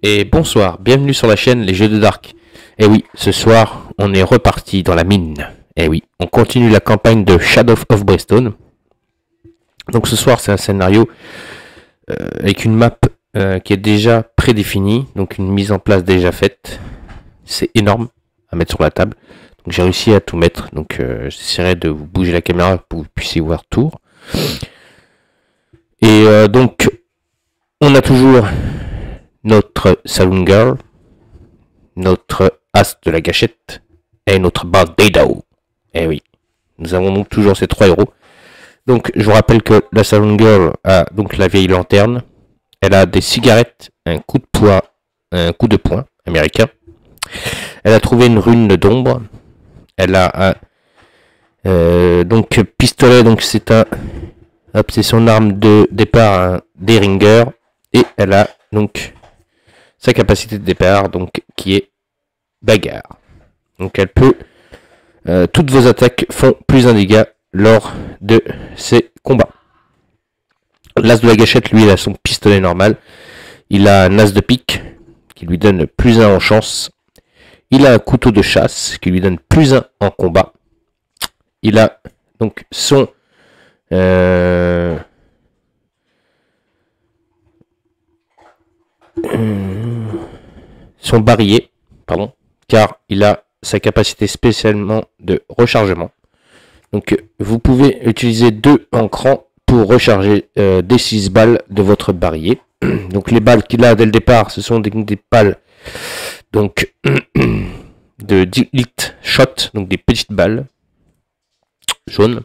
et bonsoir, bienvenue sur la chaîne Les Jeux de Dark. Et oui, ce soir, on est reparti dans la mine. Et oui, on continue la campagne de Shadow of Brimstone. Donc ce soir, c'est un scénario avec une map qui est déjà prédéfinie, donc une mise en place déjà faite. C'est énorme à mettre sur la table. Donc j'ai réussi à tout mettre, donc j'essaierai de vous bouger la caméra pour que vous puissiez voir tout. Et donc, on a toujours notre Saloon Girl, notre As de la Gâchette et notre Bandido. Et oui, nous avons donc toujours ces trois héros. Donc je vous rappelle que la Saloon Girl a donc la vieille lanterne. Elle a des cigarettes, un coup de poing américain. Elle a trouvé une rune d'ombre. Elle a un donc pistolet, donc c'est un c'est son arme de départ, un Derringer. Et elle a donc sa capacité de départ, donc qui est bagarre. Donc elle peut toutes vos attaques font plus un dégât lors de ces combats. L'as de la gâchette, lui, il a son pistolet normal. Il a un as de pique qui lui donne plus 1 en chance. Il a un couteau de chasse qui lui donne plus 1 en combat. Il a donc son barillet, pardon, car il a sa capacité spécialement de rechargement. Donc vous pouvez utiliser 2 encrans pour recharger des 6 balles de votre barillet. Donc les balles qu'il a dès le départ, ce sont des balles donc de 10 litres shot, donc des petites balles jaunes.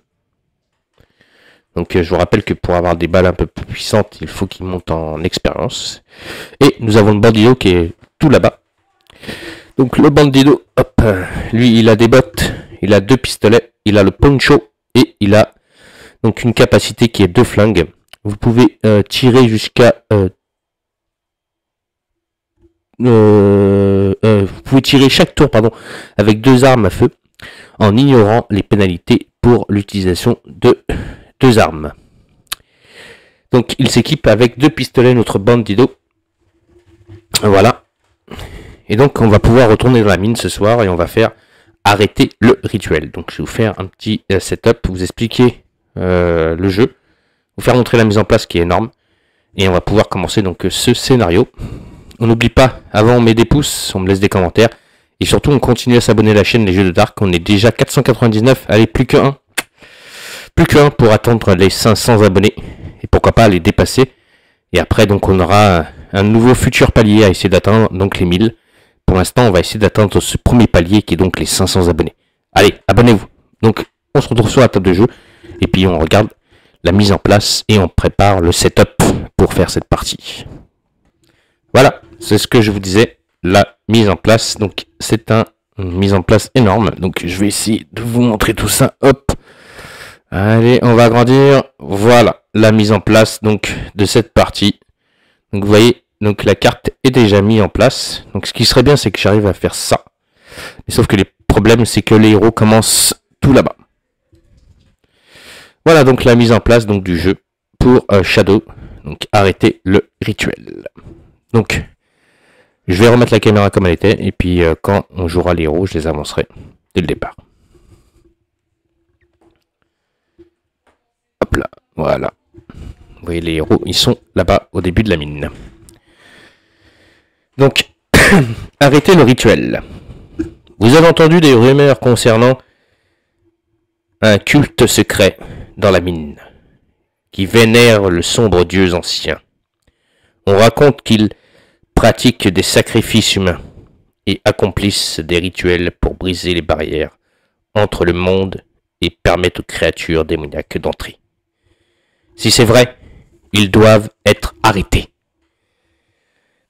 Donc je vous rappelle que pour avoir des balles un peu plus puissantes, il faut qu'il monte en expérience. Et nous avons le Bandido qui est tout là-bas. Donc le Bandido, hop, lui il a des bottes, il a 2 pistolets, il a le poncho et il a donc une capacité qui est 2 flingues. Vous pouvez tirer jusqu'à vous pouvez tirer chaque tour avec 2 armes à feu en ignorant les pénalités pour l'utilisation de 2 armes. Donc il s'équipe avec 2 pistolets, notre Bandido. Voilà. Et donc on va pouvoir retourner dans la mine ce soir et on va faire arrêter le rituel. Donc je vais vous faire un petit setup, vous expliquer le jeu, vous faire montrer la mise en place qui est énorme. Et on va pouvoir commencer donc ce scénario. On n'oublie pas, avant on met des pouces, on me laisse des commentaires. Et surtout on continue à s'abonner à la chaîne Les Jeux de Dark. On est déjà 499, allez plus que 1. Plus qu'un pour atteindre les 500 abonnés. Et pourquoi pas les dépasser. Et après donc on aura un nouveau futur palier à essayer d'atteindre, donc les 1000. Pour l'instant on va essayer d'atteindre ce premier palier qui est donc les 500 abonnés. Allez, abonnez-vous. Donc on se retrouve sur la table de jeu. Et puis on regarde la mise en place et on prépare le setup pour faire cette partie. Voilà, c'est ce que je vous disais, la mise en place. Donc c'est une mise en place énorme. Donc je vais essayer de vous montrer tout ça. Hop. Allez, on va agrandir. Voilà, la mise en place donc de cette partie. Donc vous voyez, donc la carte est déjà mise en place. Donc ce qui serait bien, c'est que j'arrive à faire ça. Mais sauf que les problèmes, c'est que les héros commencent tout là-bas. Voilà donc la mise en place donc du jeu pour Shadow. Donc arrêter le rituel. Donc je vais remettre la caméra comme elle était. Et puis quand on jouera les héros, je les avancerai dès le départ. Hop là, voilà. Vous voyez les héros, ils sont là-bas au début de la mine. Donc, arrêtez le rituel. Vous avez entendu des rumeurs concernant un culte secret dans la mine, qui vénère le sombre dieu ancien. On raconte qu'il pratique des sacrifices humains et accomplissent des rituels pour briser les barrières entre le monde et permettre aux créatures démoniaques d'entrer. Si c'est vrai, ils doivent être arrêtés.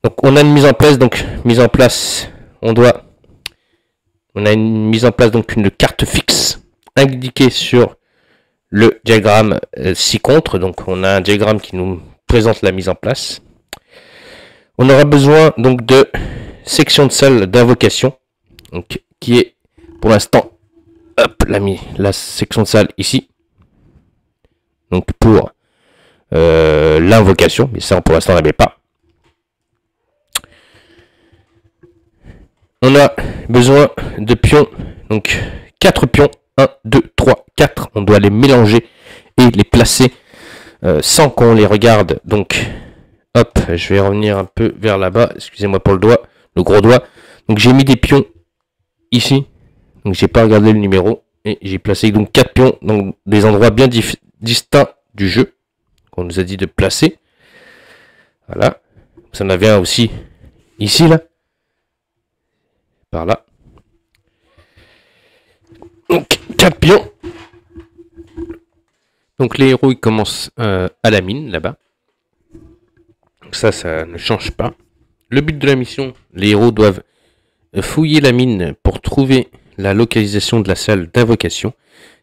Donc on a une mise en place, on a une mise en place donc une carte fixe indiquée sur le diagramme ci-contre. Donc on a un diagramme qui nous présente la mise en place. On aura besoin donc de section de salle d'invocation, donc qui est pour l'instant la section de salle ici. Donc pour l'invocation, mais ça pour l'instant on n'avait pas. on a besoin de pions, donc 4 pions, 1, 2, 3, 4, on doit les mélanger et les placer sans qu'on les regarde. Donc hop, je vais revenir un peu vers là-bas, excusez-moi pour le gros doigt. Donc j'ai mis des pions ici, donc j'ai pas regardé le numéro, et j'ai placé donc 4 pions dans des endroits bien distincts du jeu, qu'on nous a dit de placer. Voilà, ça en avait un aussi ici là, par là. Donc 4 pions. Donc les héros ils commencent à la mine là-bas. Ça ne change pas. Le but de la mission, les héros doivent fouiller la mine pour trouver la localisation de la salle d'invocation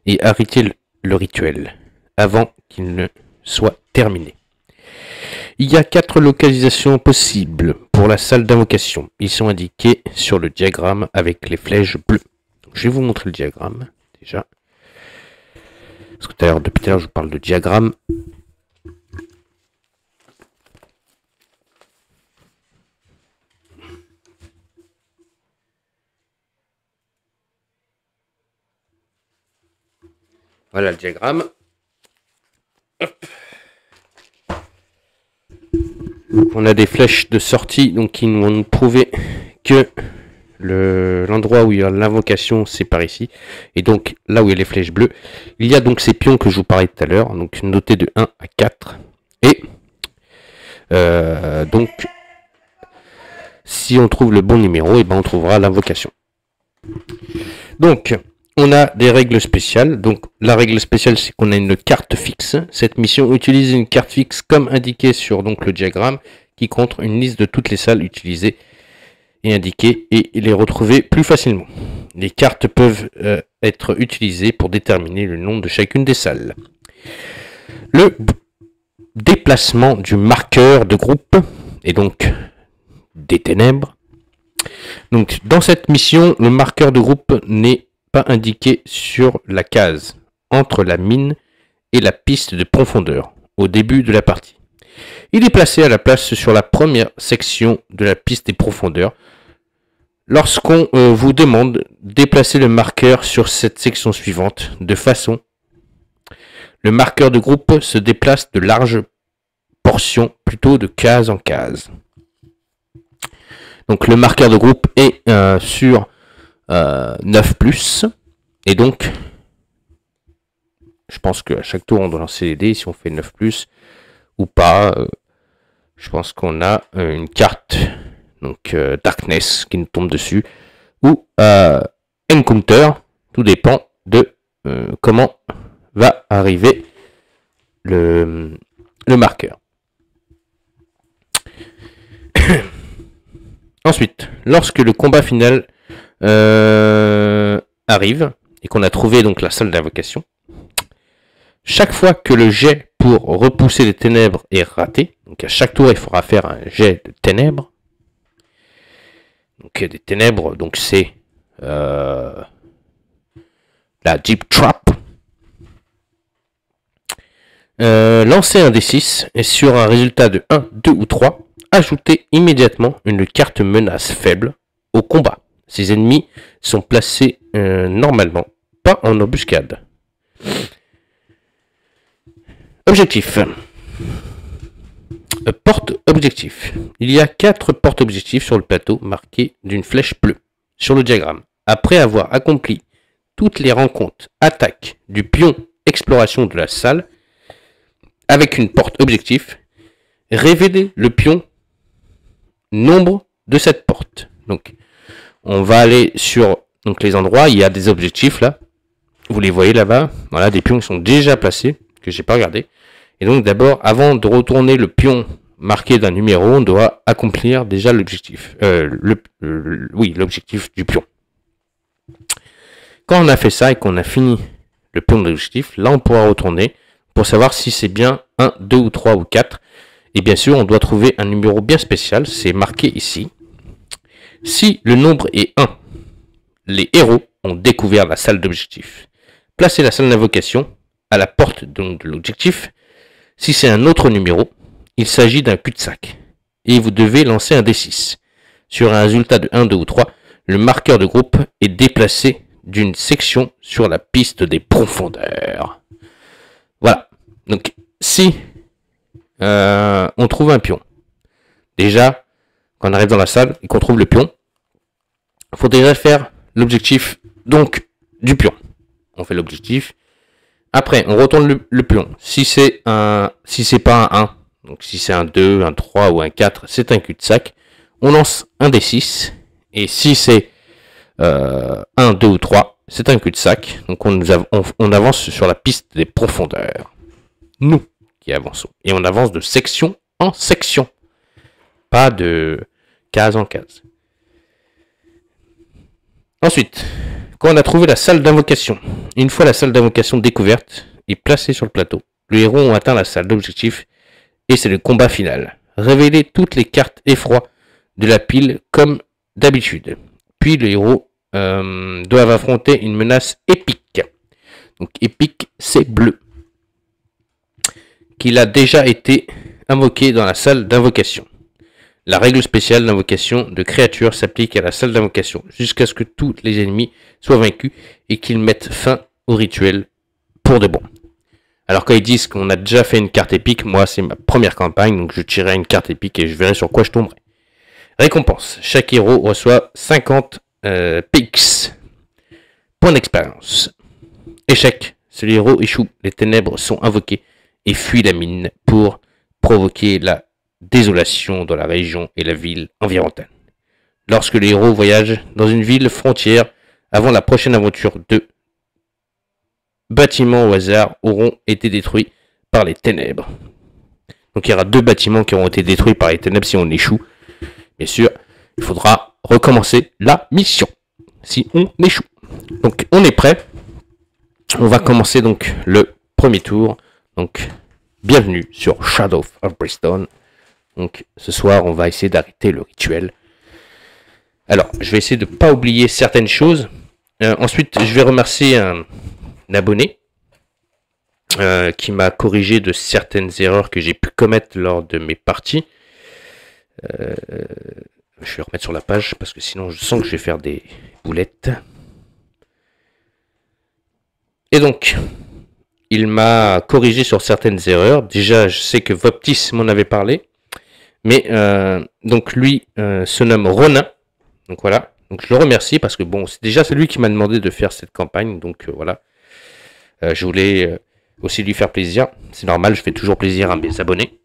et arrêter le rituel avant qu'il ne soit terminé. Il y a 4 localisations possibles pour la salle d'invocation. Ils sont indiqués sur le diagramme avec les flèches bleues. Donc, je vais vous montrer le diagramme déjà. Parce que depuis tout à l'heure, je vous parle de diagramme. Voilà le diagramme. Hop. On a des flèches de sortie donc qui nous ont prouvé que l'endroit où il y a l'invocation c'est par ici. Et donc là où il y a les flèches bleues, il y a donc ces pions que je vous parlais tout à l'heure, donc notés de 1 à 4. Et donc si on trouve le bon numéro, et ben on trouvera l'invocation. Donc on a des règles spéciales. Donc la règle spéciale c'est qu'on a une carte fixe. Cette mission utilise une carte fixe comme indiqué sur donc le diagramme qui compte une liste de toutes les salles utilisées et indiquées et les retrouver plus facilement. Les cartes peuvent être utilisées pour déterminer le nom de chacune des salles. Le déplacement du marqueur de groupe et donc des ténèbres. Donc dans cette mission, le marqueur de groupe n'est pas indiqué sur la case entre la mine et la piste de profondeur au début de la partie. Il est placé à la place sur la première section de la piste des profondeurs. Lorsqu'on vous demande de déplacer le marqueur sur cette section suivante, de façon, le marqueur de groupe se déplace de larges portions, plutôt de case en case. Donc le marqueur de groupe est sur 9+, et donc je pense qu'à chaque tour on doit lancer les dés si on fait 9+, ou pas. Je pense qu'on a une carte donc Darkness qui nous tombe dessus, ou Encounter, tout dépend de comment va arriver le marqueur. Ensuite, lorsque le combat final arrive et qu'on a trouvé donc la salle d'invocation, chaque fois que le jet pour repousser les ténèbres est raté, donc à chaque tour il faudra faire un jet de ténèbres. Donc des ténèbres, donc c'est la Deep Trap. Lancez un D6 et sur un résultat de 1, 2 ou 3, ajoutez immédiatement une carte menace faible au combat. Ces ennemis sont placés normalement, pas en embuscade. Objectif. Porte-objectif. Il y a 4 porte-objectifs sur le plateau marqués d'une flèche bleue sur le diagramme. Après avoir accompli toutes les rencontres attaques du pion exploration de la salle avec une porte-objectif, révélez le pion nombre de cette porte. Donc on va aller sur donc, les endroits, il y a des objectifs là. Vous les voyez là-bas. Voilà, des pions qui sont déjà placés, que j'ai pas regardé. Et donc d'abord, avant de retourner le pion marqué d'un numéro, on doit accomplir déjà l'objectif. Oui, l'objectif du pion. Quand on a fait ça et qu'on a fini le pion de l'objectif, là on pourra retourner pour savoir si c'est bien 1, 2 ou 3 ou 4. Et bien sûr, on doit trouver un numéro bien spécial, c'est marqué ici. Si le nombre est 1, les héros ont découvert la salle d'objectif. Placez la salle d'invocation à la porte de l'objectif. Si c'est un autre numéro, il s'agit d'un cul-de-sac. Et vous devez lancer un D6. Sur un résultat de 1, 2 ou 3, le marqueur de groupe est déplacé d'une section sur la piste des profondeurs. Voilà. Donc, si on trouve un pion, déjà, quand on arrive dans la salle et qu'on trouve le pion, il faut déjà faire l'objectif donc du pion. On fait l'objectif. Après, on retourne le pion. Si c'est pas un 1, donc si c'est un 2, un 3 ou un 4, c'est un cul-de-sac. On lance un des 6. Et si c'est 1, 2 ou 3, c'est un cul-de-sac. Donc on avance sur la piste des profondeurs. Nous qui avançons. Et on avance de section en section. Pas de case en case. Ensuite, quand on a trouvé la salle d'invocation, une fois la salle d'invocation découverte et placée sur le plateau, les héros ont atteint la salle d'objectif et c'est le combat final. Révélez toutes les cartes effroi de la pile comme d'habitude. Puis les héros doivent affronter une menace épique. Donc épique, c'est bleu. Qu'il a déjà été invoqué dans la salle d'invocation. La règle spéciale d'invocation de créatures s'applique à la salle d'invocation jusqu'à ce que tous les ennemis soient vaincus et qu'ils mettent fin au rituel pour de bon. Alors quand ils disent qu'on a déjà fait une carte épique, moi c'est ma première campagne, donc je tirerai une carte épique et je verrai sur quoi je tomberai. Récompense. Chaque héros reçoit 50 PX. Point d'expérience. Échec. Si le héros échoue, les ténèbres sont invoquées et fuient la mine pour provoquer la désolation dans la région et la ville environnante. Lorsque les héros voyagent dans une ville frontière avant la prochaine aventure, 2 bâtiments au hasard auront été détruits par les ténèbres. Donc il y aura 2 bâtiments qui auront été détruits par les ténèbres si on échoue. Bien sûr, il faudra recommencer la mission si on échoue. Donc on est prêt. On va commencer donc le premier tour. Donc bienvenue sur Shadow of Brimstone. Donc ce soir on va essayer d'arrêter le rituel. Alors je vais essayer de ne pas oublier certaines choses. Ensuite je vais remercier un abonné qui m'a corrigé de certaines erreurs que j'ai pu commettre lors de mes parties. Je vais remettre sur la page parce que sinon je sens que je vais faire des boulettes. Et donc, il m'a corrigé sur certaines erreurs. Déjà, je sais que Voptis m'en avait parlé. Mais, donc lui se nomme Ronin. Donc voilà. Donc je le remercie parce que bon, c'est déjà celui qui m'a demandé de faire cette campagne. Donc voilà. Je voulais aussi lui faire plaisir. C'est normal, je fais toujours plaisir à mes abonnés.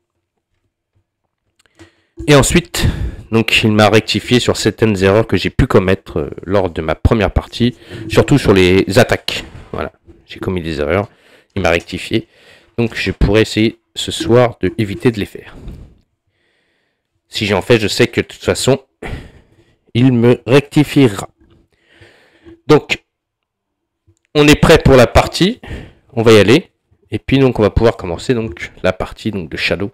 Et ensuite, donc il m'a rectifié sur certaines erreurs que j'ai pu commettre lors de ma première partie. Surtout sur les attaques. Voilà. J'ai commis des erreurs, il m'a rectifié. Donc je pourrais essayer ce soir de éviter de les faire. Si j'en fais, je sais que de toute façon, il me rectifiera. Donc, on est prêt pour la partie. On va y aller. Et puis donc on va pouvoir commencer donc la partie donc, de Shadow.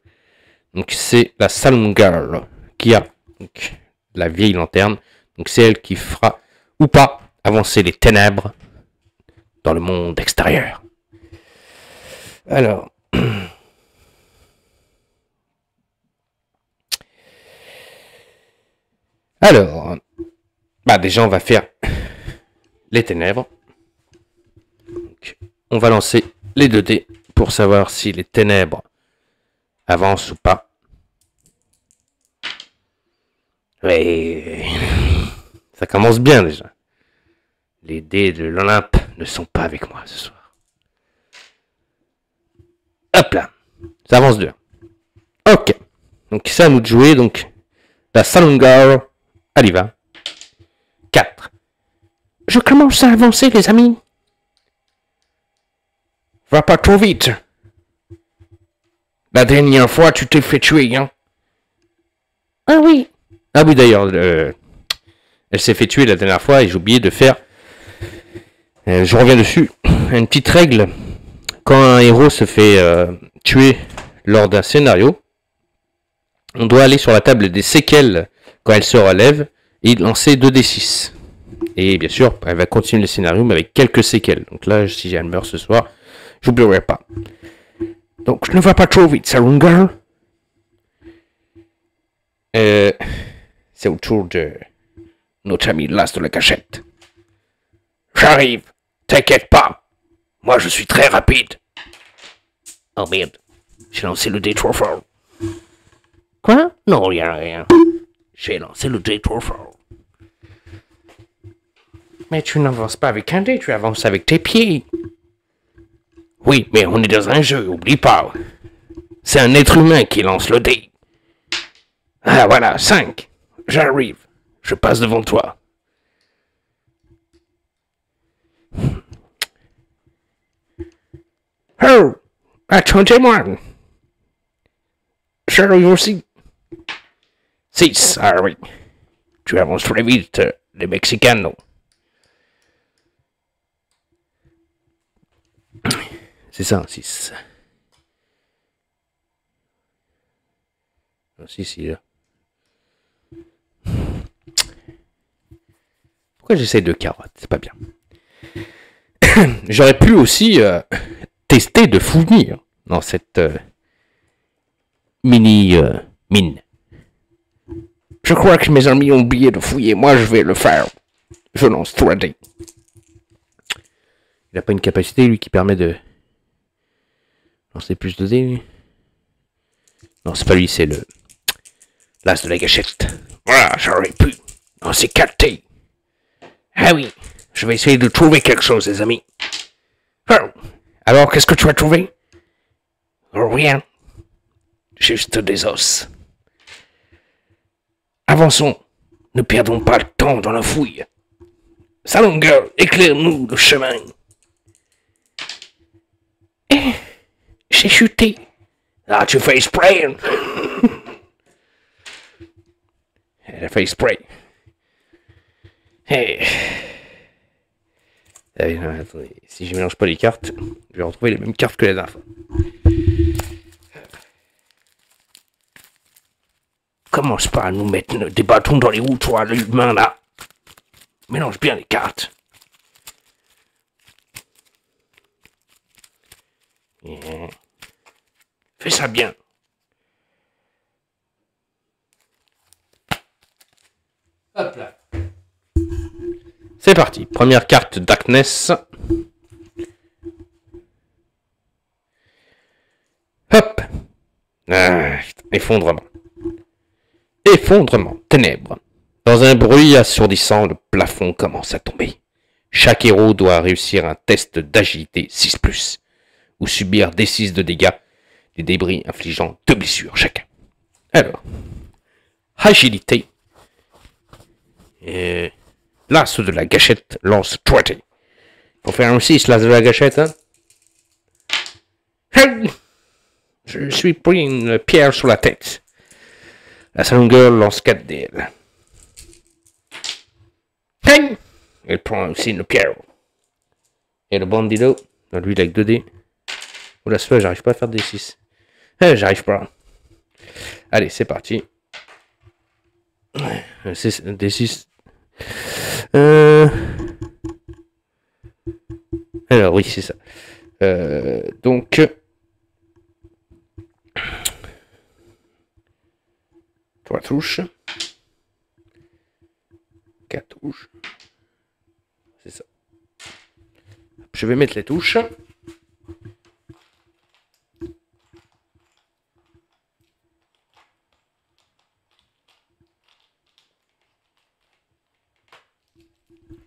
Donc c'est la Saloon Girl qui a donc, la vieille lanterne. Donc c'est elle qui fera ou pas avancer les ténèbres dans le monde extérieur. Alors, bah déjà on va faire les ténèbres. Donc, on va lancer les 2 dés pour savoir si les ténèbres avancent ou pas. Ouais, ça commence bien déjà. Les dés de l'Olympe ne sont pas avec moi ce soir. Hop là. Ça avance 2. Ok. Donc c'est à nous de jouer. Donc la Saloon Girl. Elle y va. 4. Je commence à avancer les amis. Va pas trop vite. La dernière fois tu t'es fait tuer hein. Ah oui. Ah oui d'ailleurs. Elle s'est fait tuer la dernière fois et j'ai oublié de faire... je reviens dessus. Une petite règle. Quand un héros se fait tuer lors d'un scénario, on doit aller sur la table des séquelles quand elle se relève et lancer 2d6. Et bien sûr, elle va continuer le scénario mais avec quelques séquelles. Donc là, si elle meurt ce soir, j'oublierai pas. Donc ne va pas trop vite, Saloon Girl. C'est autour de notre ami l'as de la gâchette. J'arrive, t'inquiète pas. Moi, je suis très rapide. Oh merde, j'ai lancé le dé trop fort. Quoi? Non, rien. J'ai lancé le dé trop fort. Mais tu n'avances pas avec un dé, tu avances avec tes pieds. Oui, mais on est dans un jeu, oublie pas. C'est un être humain qui lance le dé. Ah voilà, 5. J'arrive. Je passe devant toi. Oh, attendez-moi. J'arrive aussi. 6. Ah oui. Tu avances très vite, les Mexicanos. C'est ça, 6. 6, il est là. Pourquoi j'essaie de carottes? C'est pas bien. J'aurais pu aussi tester de fouiller dans cette mine. Je crois que mes amis ont oublié de fouiller. Moi, je vais le faire. Je lance 3D. Il n'a pas une capacité, lui, qui permet de lancer plus de dés, lui. Non, c'est pas lui, c'est le l'as de la gâchette. Voilà, j'aurais pu lancer 4 dés. Ah oui, je vais essayer de trouver quelque chose, les amis. Oh. Alors, qu'est-ce que tu as trouvé? Rien. Juste des os. Avançons. Ne perdons pas le temps dans la fouille. Salonga, éclaire-nous le chemin. Eh, j'ai chuté. Ah, tu fais spray. Elle a fait spray. Hey. Non, attendez. Si je mélange pas les cartes, je vais retrouver les mêmes cartes que la dernière fois. Commence pas à nous mettre des bâtons dans les roues, toi, l'humain, là. Mélange bien les cartes. Yeah. Fais ça bien. Hop là. C'est parti. Première carte Darkness. Hop. Ah, effondrement. Effondrement. Ténèbres. Dans un bruit assourdissant, le plafond commence à tomber. Chaque héros doit réussir un test d'agilité 6+, ou subir D6 de dégâts, des débris infligeant 2 blessures chacun. Alors, agilité. L'as de la gâchette lance 3D. Faut faire un 6, l'as de la gâchette, hein. Je suis pris une pierre sur la tête. La Saloon Girl lance 4 dés. Elle prend aussi une pierre. Et le bandido, lui il a que 2 dés. Oula, celui-là, j'arrive pas à faire des 6. J'arrive pas. Allez, c'est parti. Des 6. Alors, oui, c'est ça. Donc. 3 touches. 4 touches. C'est ça. Je vais mettre les touches.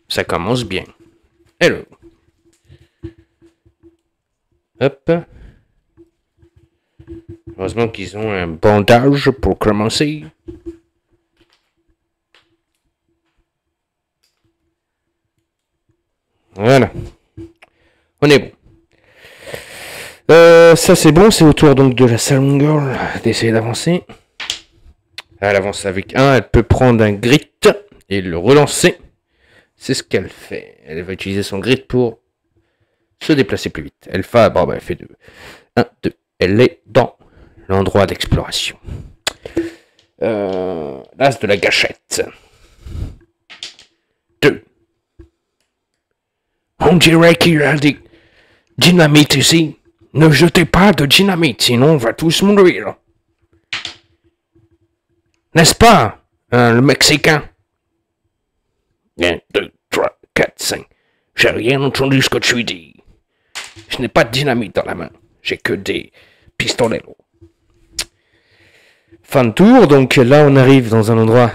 Ça commence bien. Hello. Hop. Heureusement qu'ils ont un bandage pour commencer. Voilà. On est bon. Ça c'est bon, c'est au tour donc de la Saloon Girl d'essayer d'avancer. Elle avance avec 1, elle peut prendre un grit et le relancer. C'est ce qu'elle fait. Elle va utiliser son grit pour se déplacer plus vite. Elle fait, bon, bah, elle fait 2. 1, 2. Elle est dans l'endroit d'exploration. L'as de la gâchette. 2. On dirait qu'il y a des dynamites ici. Ne jetez pas de dynamite, sinon on va tous mourir. N'est-ce pas, le Mexicain? 1, 2, 3, 4, 5. J'ai rien entendu ce que tu dis. Je n'ai pas de dynamite dans la main. J'ai que des pistolets. Fin de tour, donc là on arrive dans un endroit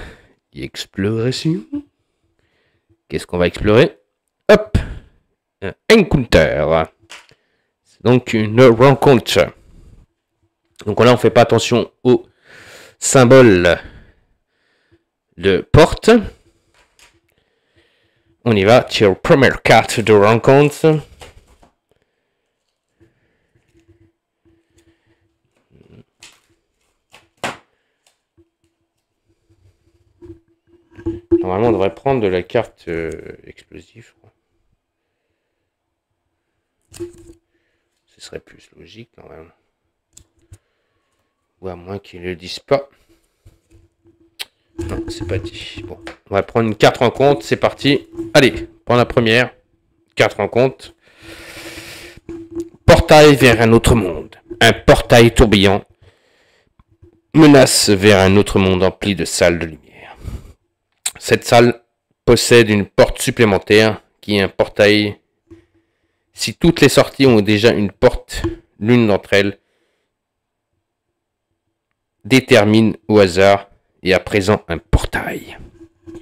d'exploration. Qu'est-ce qu'on va explorer? Hop! Un encounter. C'est donc une rencontre. Donc là on fait pas attention au symbole de porte. On y va, sur première carte de rencontre. Normalement, on devrait prendre de la carte explosive. Ce serait plus logique, normalement. Ou à moins qu'ils ne le disent pas. Non, c'est pas dit. Bon, on va prendre une carte rencontre, c'est parti. Allez, prends la première. Carte rencontre. Portail vers un autre monde. Un portail tourbillon. Menace vers un autre monde empli de salles de lumière. Cette salle possède une porte supplémentaire qui est un portail. Si toutes les sorties ont déjà une porte, l'une d'entre elles détermine au hasard et à présent un portail.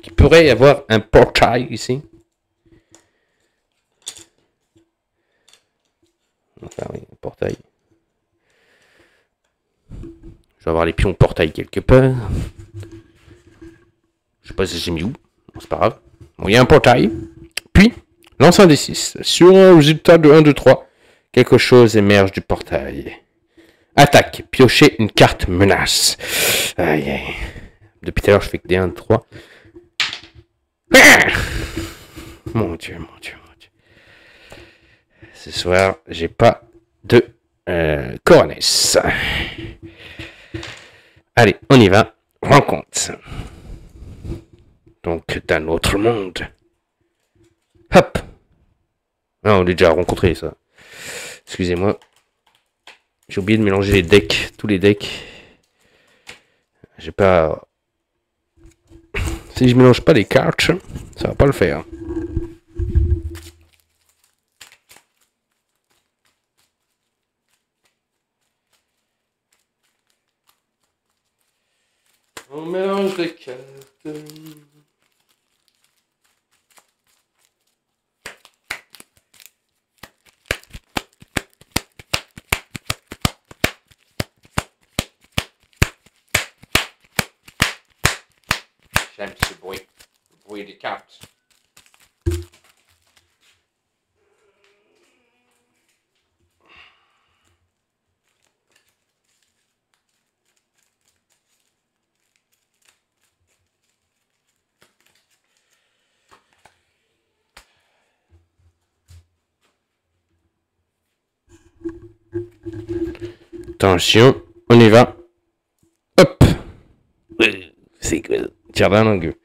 Il pourrait y avoir un portail ici. Enfin oui, un portail. Je vais avoir les pions portail quelque part. Je sais pas si j'ai mis où. Bon, c'est pas grave. Bon, il y a un portail. Puis, lance un D6. Sur un résultat de 1, 2, 3, quelque chose émerge du portail. Attaque. Piocher une carte menace. Aïe, aïe. Depuis tout à l'heure, je fais que des 1, 3. Ah, mon Dieu, mon Dieu, mon Dieu. Ce soir, j'ai pas de coronesse. Allez, on y va. Rencontre. Donc, d'un autre monde. Hop. Ah, on l'a déjà rencontré, ça. Excusez-moi. J'ai oublié de mélanger les decks. Tous les decks. J'ai pas... Si je mélange pas les cartes, ça va pas le faire. On mélange les cartes. J'aime ce bruit. Le bruit des cartes. Attention, on y va. Hop. C'est que jardin langueux.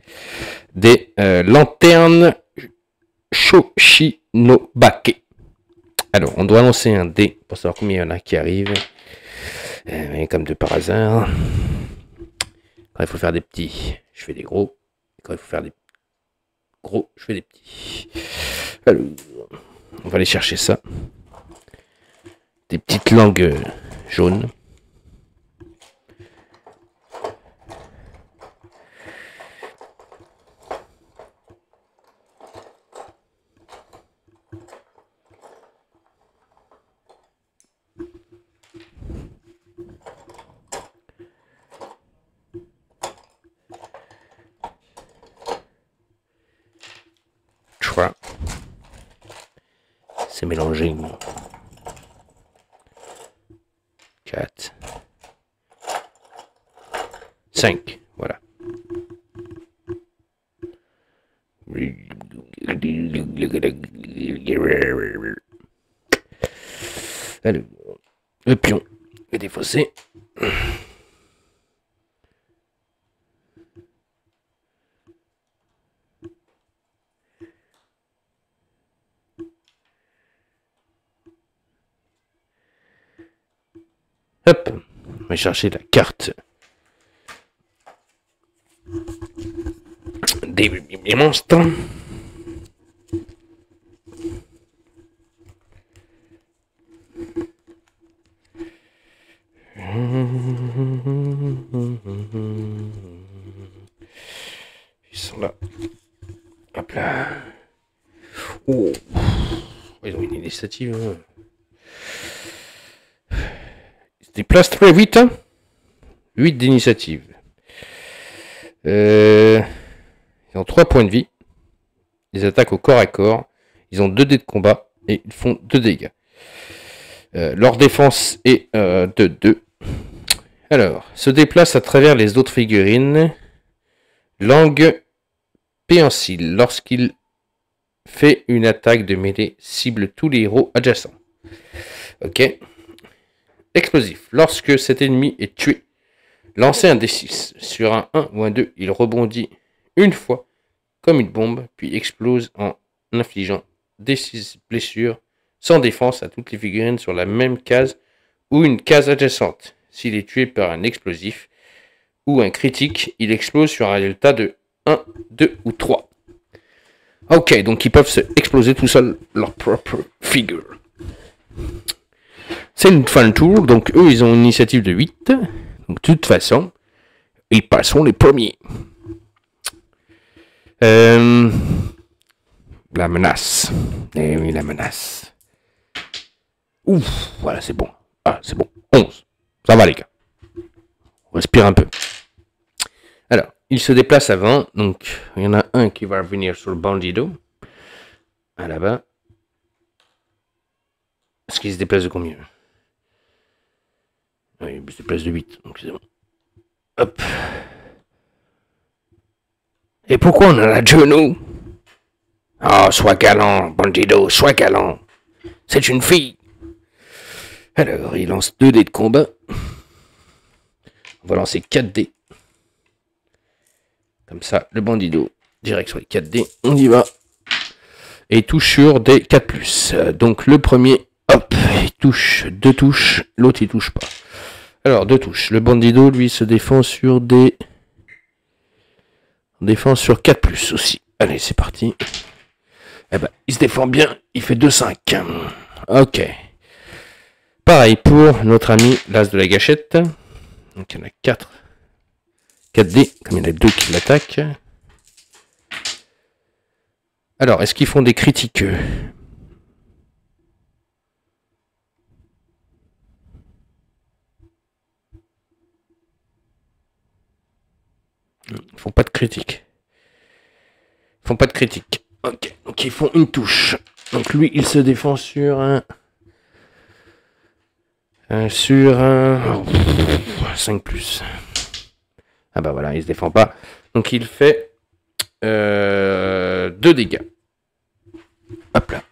Des lanternes Shoshinobake. Alors, on doit lancer un dé pour savoir combien il y en a qui arrivent. Comme de par hasard. Quand il faut faire des petits, je fais des gros. Quand il faut faire des gros, je fais des petits. Alors, on va aller chercher ça. Des petites langues jaunes. C'est mélangé. 4. 5. Voilà. Alors, le pion est défaussé. Hop, on va chercher la carte des monstres. Ils sont là. Hop là. Oh. Ils ont une initiative. Ils se déplacent très vite. 8 d'initiative. Ils ont 3 points de vie. Ils attaquent au corps à corps. Ils ont 2 dés de combat. Et ils font 2 dégâts. Leur défense est de 2. Alors, se déplace à travers les autres figurines. Langue péensile. Lorsqu'il fait une attaque de mêlée, cible tous les héros adjacents. Ok. Explosif. Lorsque cet ennemi est tué, lancez un D6. Sur un 1 ou un 2, il rebondit une fois comme une bombe, puis explose en infligeant D6 blessures sans défense à toutes les figurines sur la même case ou une case adjacente. S'il est tué par un explosif ou un critique, il explose sur un résultat de 1, 2 ou 3. Ok, donc ils peuvent se exploser tout seuls leur propre figure. C'est une fin de tour, donc eux ils ont une initiative de 8. Donc de toute façon, ils passeront les premiers. La menace. Eh oui, la menace. Ouf, voilà, c'est bon. Ah, c'est bon. 11. Ça va, les gars. On respire un peu. Alors, il se déplace avant. Donc, il y en a un qui va revenir sur le bandido. À là-bas. Est-ce qu'il se déplace de combien? Oui, il se déplace de 8. Donc, c'est bon. Hop. Et pourquoi on a la genou? Oh, sois galant, bandido, sois galant. C'est une fille. Alors, il lance 2 dés de combat. On va lancer 4 dés. Comme ça, le bandido, direct sur les 4 dés. On y va. Et il touche sur des 4+. Donc, le premier, hop, il touche 2 touches. L'autre, il touche pas. Alors, 2 touches. Le bandido, lui, se défend sur des... On défend sur 4+ aussi. Allez, c'est parti. Eh ben, il se défend bien. Il fait 2-5. Ok. Pareil pour notre ami l'as de la gâchette. Donc il y en a 4. 4 dés, comme il y en a 2 qui l'attaquent. Alors, est-ce qu'ils font des critiques? Ils font pas de critiques. Ils font pas de critiques. Ok, donc ils font une touche. Donc lui, il se défend sur un... sur un... 5+. Ah bah voilà, il se défend pas. Donc il fait 2 dégâts. Hop là.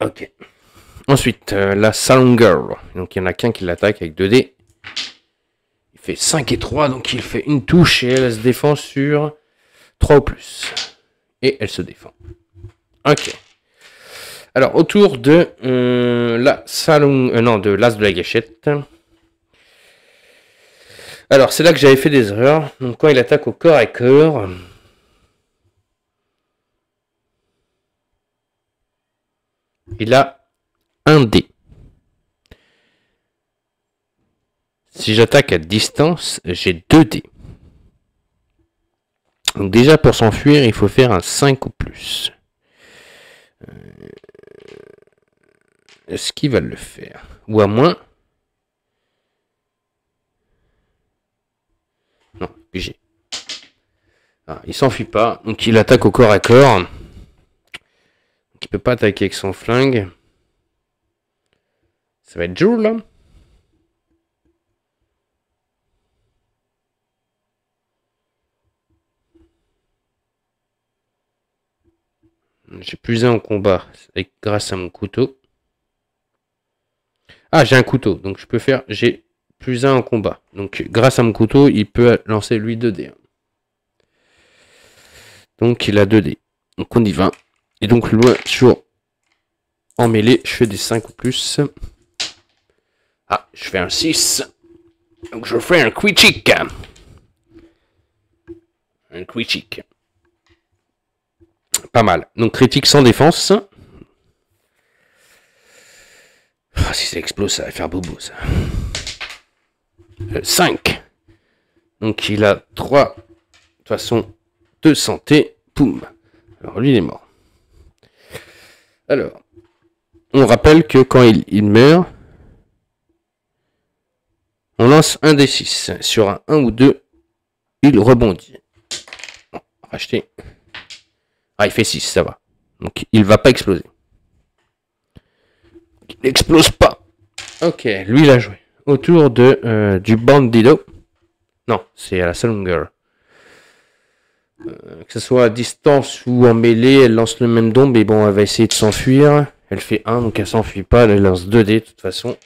Ok. Ensuite, la Salon Girl. Donc il y en a qu'un qui l'attaque avec 2 dés. Il fait 5 et 3, donc il fait une touche et elle se défend sur 3 ou plus. Et elle se défend. Ok. Alors, autour de la Salon... non, de l'as de la gâchette. Alors, c'est là que j'avais fait des erreurs. Donc, quand il attaque au corps à corps... il a 1 dé. Si j'attaque à distance, j'ai 2 dés. Donc déjà, pour s'enfuir, il faut faire un 5 ou plus. Est-ce qu'il va le faire? Ou à moins... Non, PG. Ah, il s'enfuit pas, donc il attaque au corps à corps. Donc il peut pas attaquer avec son flingue. Ça va être dur là. J'ai plus 1 en combat grâce à mon couteau. Ah, j'ai un couteau, donc je peux faire... J'ai plus 1 en combat. Donc grâce à mon couteau, il peut lancer lui 2 dés. Donc il a 2 dés. Donc on y va. Et donc loin sur En mêlée, je fais des 5 ou plus. Ah, je fais un 6. Donc je fais un critique. Un critique. Pas mal. Donc critique sans défense. Oh, si ça explose, ça va faire bobo ça. 5. Donc il a 3. De toute façon, de santé. Poum. Alors lui, il est mort. Alors, on rappelle que quand il meurt, on lance un des 6. Sur un 1 ou 2, il rebondit. Bon, racheter. Ah, il fait 6, ça va. Donc il va pas exploser. Il n'explose pas. Ok, lui il a joué. Autour de du Bandido. Non, c'est à la Saloon Girl. Que ce soit à distance ou en mêlée, elle lance le même don, mais bon, elle va essayer de s'enfuir. Elle fait 1, donc elle s'enfuit pas, elle lance 2 dés de toute façon. Et de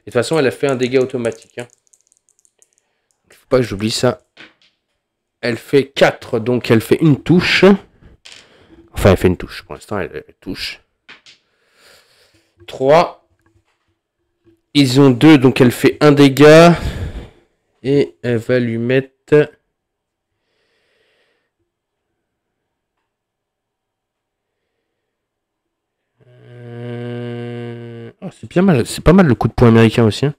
toute façon, elle a fait un dégât automatique. Hein. Faut pas que j'oublie ça. Elle fait 4, donc elle fait une touche. Enfin, elle fait une touche. Pour l'instant, elle touche. 3. Ils ont 2, donc elle fait un dégât. Et elle va lui mettre... Oh, c'est bien mal, c'est pas mal le coup de poing américain aussi. Hein.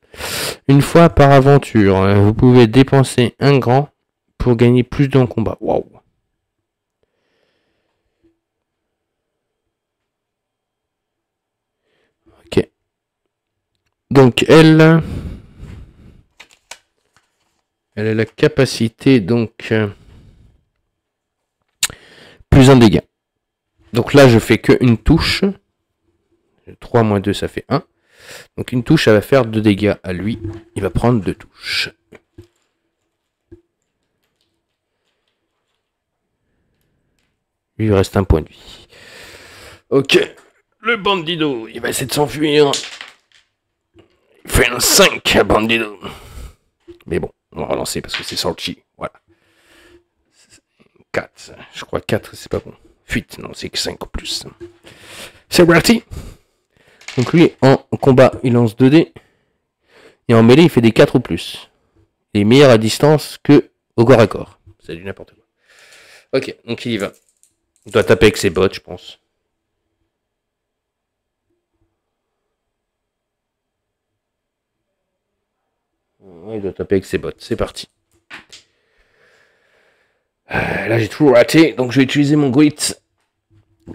Une fois par aventure, vous pouvez dépenser un grand pour gagner plus dans le combat. Waouh. Ok. Donc elle a la capacité donc plus un dégât. Donc là je fais que une touche. 3 moins 2 ça fait 1. Donc une touche elle va faire 2 dégâts à lui. Il va prendre 2 touches. Lui il reste un point de vie. Ok. Le Bandido, il va essayer de s'enfuir. Il fait un 5 Bandido. Mais bon, on va relancer parce que c'est sorti. Voilà. 4. Je crois 4, c'est pas bon. Fuite, non, c'est que 5 en plus. C'est parti. Donc lui, en combat, il lance 2 dés. Et en mêlée, il fait des 4 ou plus. Il est meilleur à distance que au corps à corps. C'est du n'importe quoi. Ok, donc il y va. Il doit taper avec ses bottes, je pense. Ouais, il doit taper avec ses bottes. C'est parti. Là, j'ai toujours raté, donc je vais utiliser mon grit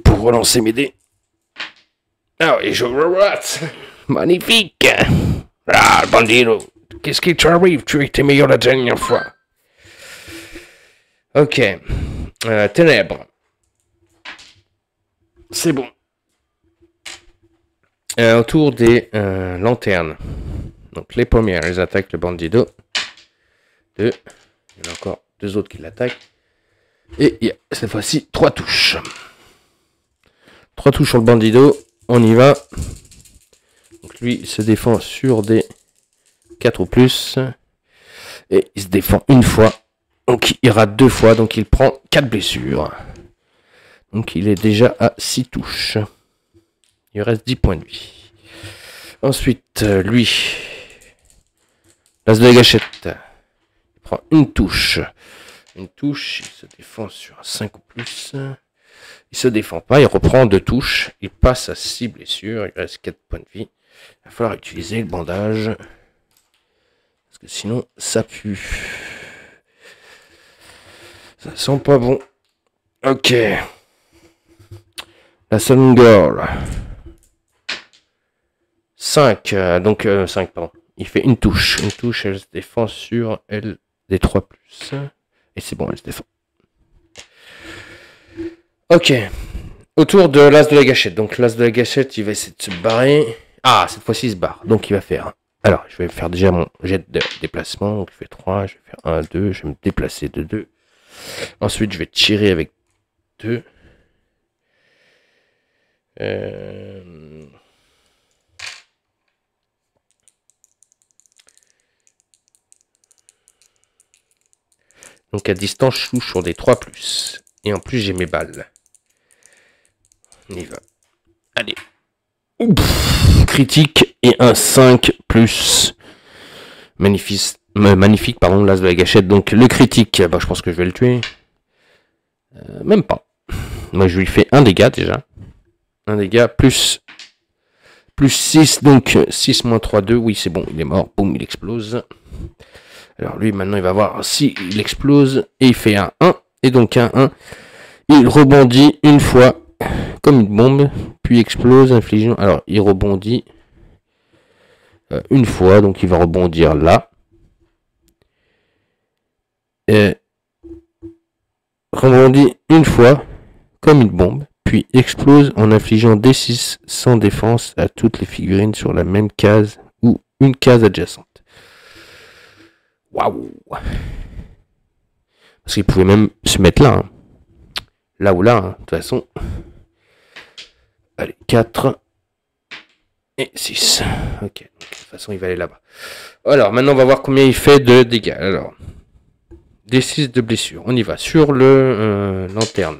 pour relancer mes dés. Ah oui, je rate. Magnifique. Ah, Bandido. Qu'est-ce qui t'arrive? Tu étais meilleur la dernière fois. Ok. Ténèbres. C'est bon. Autour des lanternes. Donc les premières, elles attaquent le Bandido. 2. Il y en a encore 2 autres qui l'attaquent. Et il y a cette fois-ci 3 touches. 3 touches sur le Bandido. On y va. Donc lui, il se défend sur des 4 ou plus. Et il se défend une fois. Donc il rate 2 fois. Donc il prend 4 blessures. Donc il est déjà à 6 touches. Il reste 10 points de vie. Ensuite, lui. L'as de la gâchette. Il prend une touche. Une touche. Il se défend sur 5 ou plus. Il se défend pas. Il reprend 2 touches. Il passe à 6 blessures. Il reste 4 points de vie. Il va falloir utiliser le bandage. Parce que sinon, ça pue. Ça sent pas bon. Ok. La Saloon Girl. 5. Donc, 5, pardon. Il fait une touche. Une touche, elle se défend sur elle des 3 plus. Et c'est bon, elle se défend. Ok. Autour de l'as de la gâchette. Donc, l'as de la gâchette, il va essayer de se barrer. Ah, cette fois-ci, il se barre. Donc, il va faire... Alors, je vais faire déjà mon jet de déplacement. Donc, je fais 3. Je vais faire 1, 2. Je vais me déplacer de 2. Ensuite, je vais tirer avec 2. Donc à distance, je touche sur des 3 plus. Et en plus, j'ai mes balles. On y va. Allez. Critique et un 5 plus. Magnifique, pardon, l'as de la gâchette. Donc le critique, bah, je pense que je vais le tuer. Même pas. Moi je lui fais un dégât déjà. Un dégât plus 6, donc 6 moins 3, 2. Oui, c'est bon, il est mort. Boum, il explose. Alors lui, maintenant, il va voir si il explose. Et il fait un 1. Et donc un 1. Il rebondit une fois comme une bombe. Puis explose, infligeant. Alors, il rebondit une fois. Donc il va rebondir là. Et rebondit une fois comme une bombe. Puis explose en infligeant D6 sans défense à toutes les figurines sur la même case ou une case adjacente. Waouh! Parce qu'il pouvait même se mettre là. Hein. Là ou là, hein. De toute façon. Allez, 4 et 6. Ok, donc, de toute façon, il va aller là-bas. Alors, maintenant, on va voir combien il fait de dégâts. Alors, D6 de blessure. On y va sur le lanterne.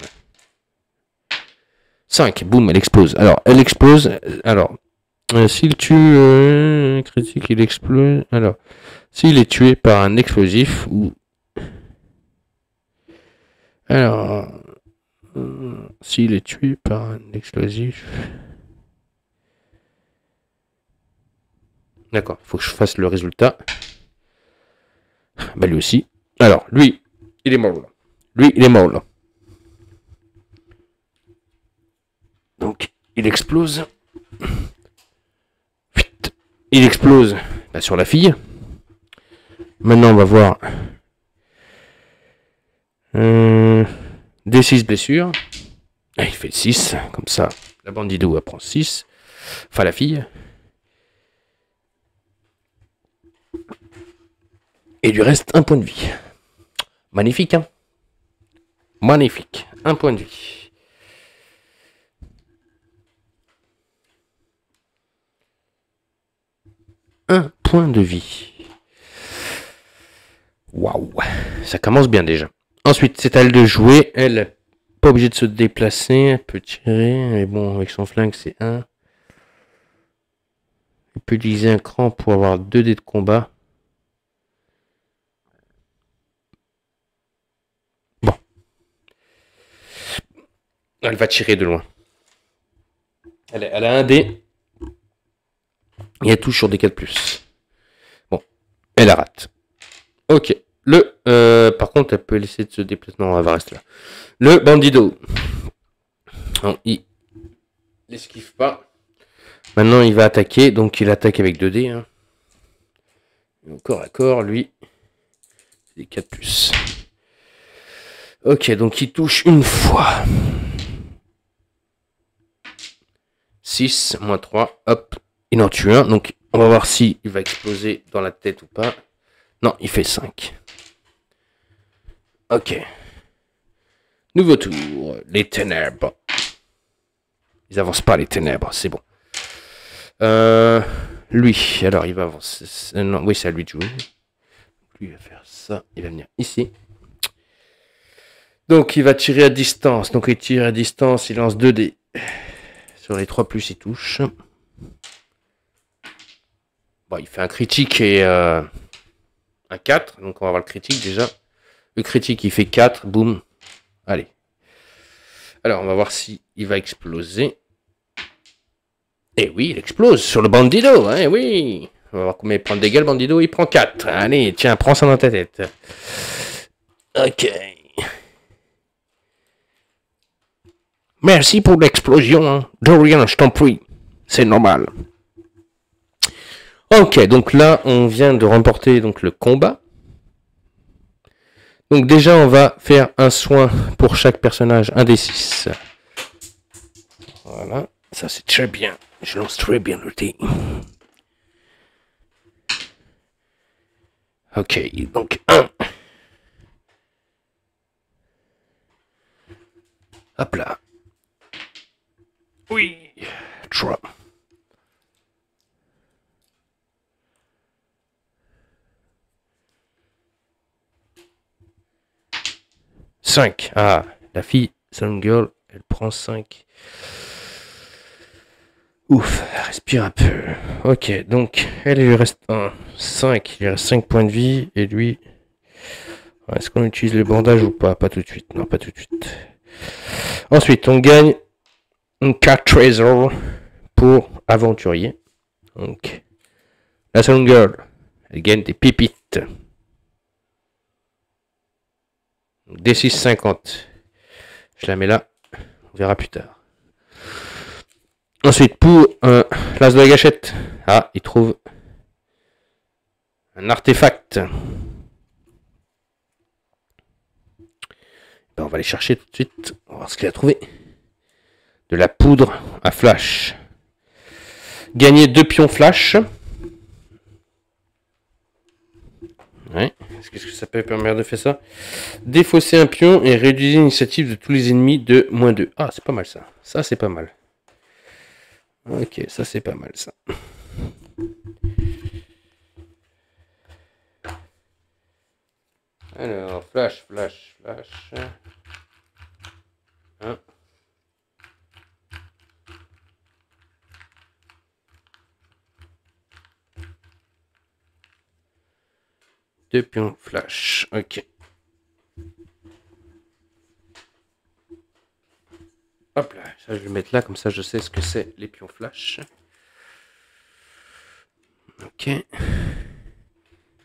5, boum, elle explose. Alors, elle explose. Alors, s'il tue critique, il explose. Alors, s'il est tué par un explosif ou... Alors, s'il est tué par un explosif... D'accord, il faut que je fasse le résultat. Bah lui aussi. Alors, lui, il est mort là. Lui, il est mort là. Donc, il explose. Il explose bah, sur la fille. Maintenant, on va voir. D6 blessures. Ah, il fait 6. Comme ça, la bandido elle prend 6. Enfin, la fille. Et il lui reste un point de vie. Magnifique, hein? Magnifique. Un point de vie. Un point de vie. Waouh. Ça commence bien déjà. Ensuite, c'est à elle de jouer. Elle n'est pas obligée de se déplacer. Elle peut tirer. Mais bon, avec son flingue, c'est 1. Elle peut utiliser un cran pour avoir 2 dés de combat. Bon. Elle va tirer de loin. Elle a un dé. Et elle touche sur des 4+. Bon. Elle la rate. Ok. Par contre, elle peut laisser de se déplacer. Non, elle va rester là. Le bandido. Non, il n'esquive pas. Maintenant, il va attaquer. Donc, il attaque avec 2 dés. Hein. Corps à corps, lui. C'est 4+. Ok, donc il touche une fois. 6, moins 3. Hop. Il en tue un. Donc, on va voir si il va exploser dans la tête ou pas. Non, il fait 5. Ok. Nouveau tour. Les ténèbres. Ils avancent pas, les ténèbres. C'est bon. Lui. Alors, il va avancer. Non, oui, c'est à lui de jouer. Lui, il va faire ça. Il va venir ici. Donc, il va tirer à distance. Donc, il tire à distance. Il lance 2 dés. Sur les 3+, il touche. Bon, il fait un critique et un 4. Donc, on va voir le critique déjà. Le critique, il fait 4. Boum. Allez. Alors, on va voir si il va exploser. Eh oui, il explose sur le bandido. Hein, oui. On va voir combien il prend de dégâts, le bandido. Il prend 4. Allez, tiens, prends ça dans ta tête. Ok. Merci pour l'explosion. Hein. Dorian, je t'en prie. C'est normal. Ok, donc là, on vient de remporter donc, le combat. Donc déjà, on va faire un soin pour chaque personnage, un des 6. Voilà, ça c'est très bien. Je lance très bien le dé. Ok, donc 1. Hop là. Oui. 3. 5. Ah, la fille, Sun Girl, elle prend 5. Ouf, respire un peu. Ok, donc, elle, il lui reste 5. Il lui reste 5 points de vie. Et lui... Est-ce qu'on utilise le bandage ou pas? Pas tout de suite. Non, pas tout de suite. Ensuite, on gagne une carte Trésor pour aventurier. Donc, la Saloon Girl, elle gagne des pépites. D6 50. Je la mets là. On verra plus tard. Ensuite, pour l'as de la gâchette. Ah, il trouve un artefact. Ben, on va aller chercher tout de suite. On va voir ce qu'il a trouvé. De la poudre à flash. Gagner 2 pions flash. Ouais. Qu'est-ce que ça peut permettre de faire ça? Défausser un pion et réduire l'initiative de tous les ennemis de -2. Ah, c'est pas mal ça. Ça, c'est pas mal. Ok, ça, c'est pas mal ça. Alors, flash. 1. Deux pions flash. Ok. Hop là, ça je vais le mettre là, comme ça je sais ce que c'est les pions flash. Ok.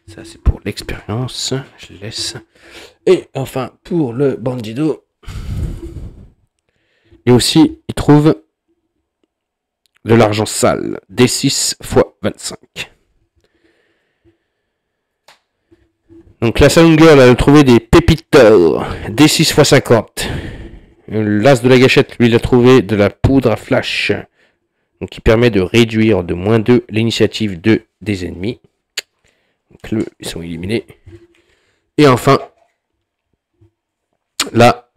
Ça c'est pour l'expérience, je laisse. Et enfin pour le bandido. Et aussi il trouve de l'argent sale. D6 x 25. Donc la Saloon Girl a trouvé des pépites d'or. D6 x 50. L'as de la gâchette, lui, il a trouvé de la poudre à flash. Donc, qui permet de réduire de -2 l'initiative des ennemis. Donc, ils sont éliminés. Et enfin, la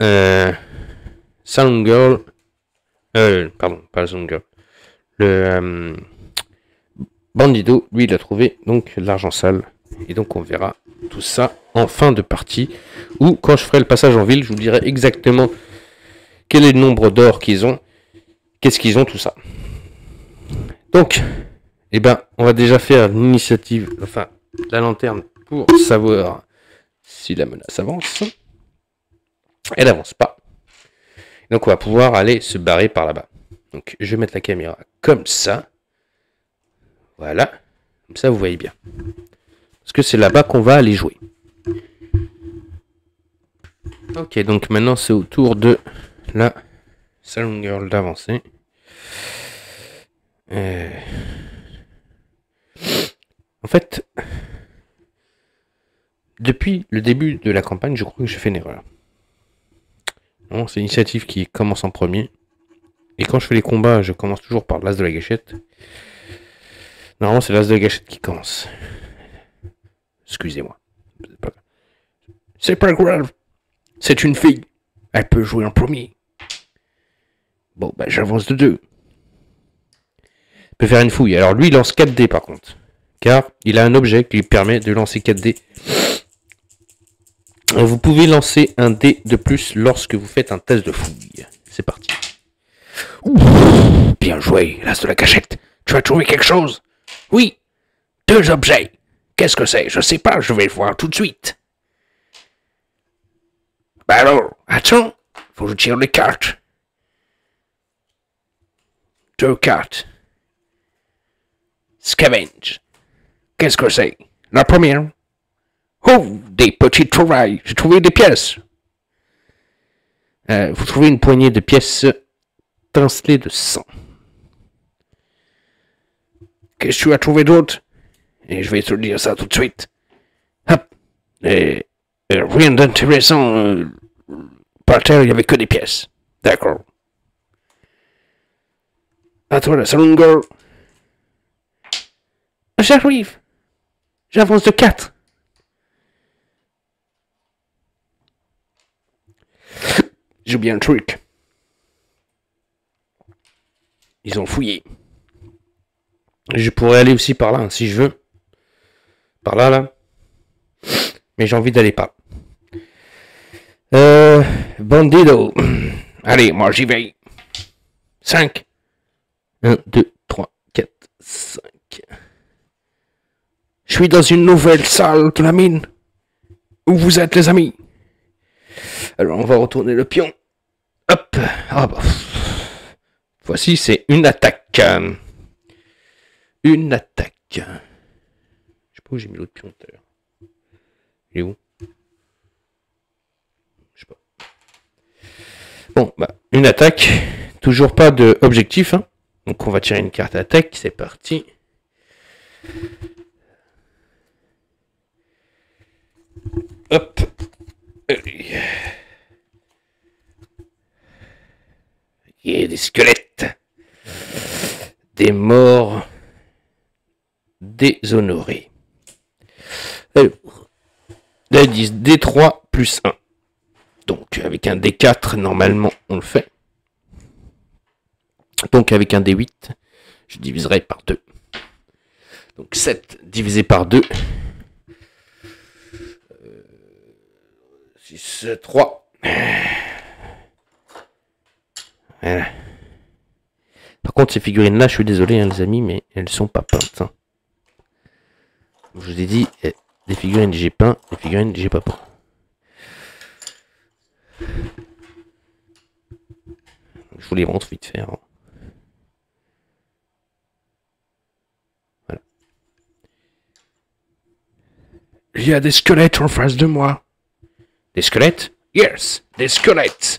Saloon Girl. Pardon, pas la Saloon Girl. Le Bandido, lui, il a trouvé donc l'argent sale. Et donc, on verra tout ça en fin de partie. Ou quand je ferai le passage en ville, je vous dirai exactement quel est le nombre d'or qu'ils ont, qu'est-ce qu'ils ont, tout ça. Donc, eh ben, on va déjà faire l'initiative, enfin, la lanterne pour savoir si la menace avance. Elle n'avance pas. Donc, on va pouvoir aller se barrer par là-bas. Donc, je vais mettre la caméra comme ça. Voilà. Comme ça, vous voyez bien. Parce que c'est là-bas qu'on va aller jouer. Ok, donc maintenant, c'est au tour de la Saloon Girl d'avancer. En fait, depuis le début de la campagne, je crois que j'ai fait une erreur. Non, c'est l'initiative qui commence en premier. Et quand je fais les combats, je commence toujours par l'as de la gâchette. Normalement, c'est l'as de la gâchette qui commence. Excusez-moi. C'est pas grave. C'est une fille. Elle peut jouer en premier. Bon, bah j'avance de 2. Il peut faire une fouille. Alors lui, il lance 4 dés par contre. Car il a un objet qui lui permet de lancer 4 dés. Vous pouvez lancer un dé de plus lorsque vous faites un test de fouille. C'est parti. Ouh, bien joué, l'as de la cachette. Tu as trouvé quelque chose? Oui. 2 objets. Qu'est-ce que c'est? Je sais pas, je vais le voir tout de suite. Bah alors, attends. Faut que je tire les cartes. 2 cartes. Scavenge. Qu'est-ce que c'est? La première. Oh, des petits trouvailles. J'ai trouvé des pièces. Vous trouvez une poignée de pièces tincelées de sang. Qu'est-ce que tu as trouvé d'autre? Et je vais te dire ça tout de suite. Hop. Et rien d'intéressant. Par terre, il n'y avait que des pièces. D'accord. À toi, la Saloon Girl. J'arrive. J'avance de 4. J'ai oublié un truc. Ils ont fouillé. Je pourrais aller aussi par là, hein, si je veux. Par là, là. Mais j'ai envie d'aller par là. Bandido. Allez, moi j'y vais. 5. 1, 2, 5. Je suis dans une nouvelle salle de la mine. Où vous êtes, les amis? Alors, on va retourner le pion. Hop. Ah bah. Voici, c'est une attaque. Une attaque. Je sais pas où j'ai mis l'autre pion tout à l'heure. Il est où? Je sais pas. Bon, bah, une attaque. Toujours pas d'objectif. Hein. Donc, on va tirer une carte attaque. C'est parti. Hop. Il y a des squelettes. Des morts. Déshonorés. Alors, l'indice D3 plus 1. Donc, avec un D4, normalement, on le fait. Donc, avec un D8, je diviserai par 2. Donc, 7 divisé par 2. 6, 3. Voilà. Par contre, ces figurines-là, je suis désolé, hein, les amis, mais elles sont pas peintes. Hein. Je vous ai dit, des figurines j'ai peint, des figurines j'ai pas peint. Je vous les montre vite fait. Hein. Voilà. Il y a des squelettes en face de moi. Des squelettes? Yes, des squelettes.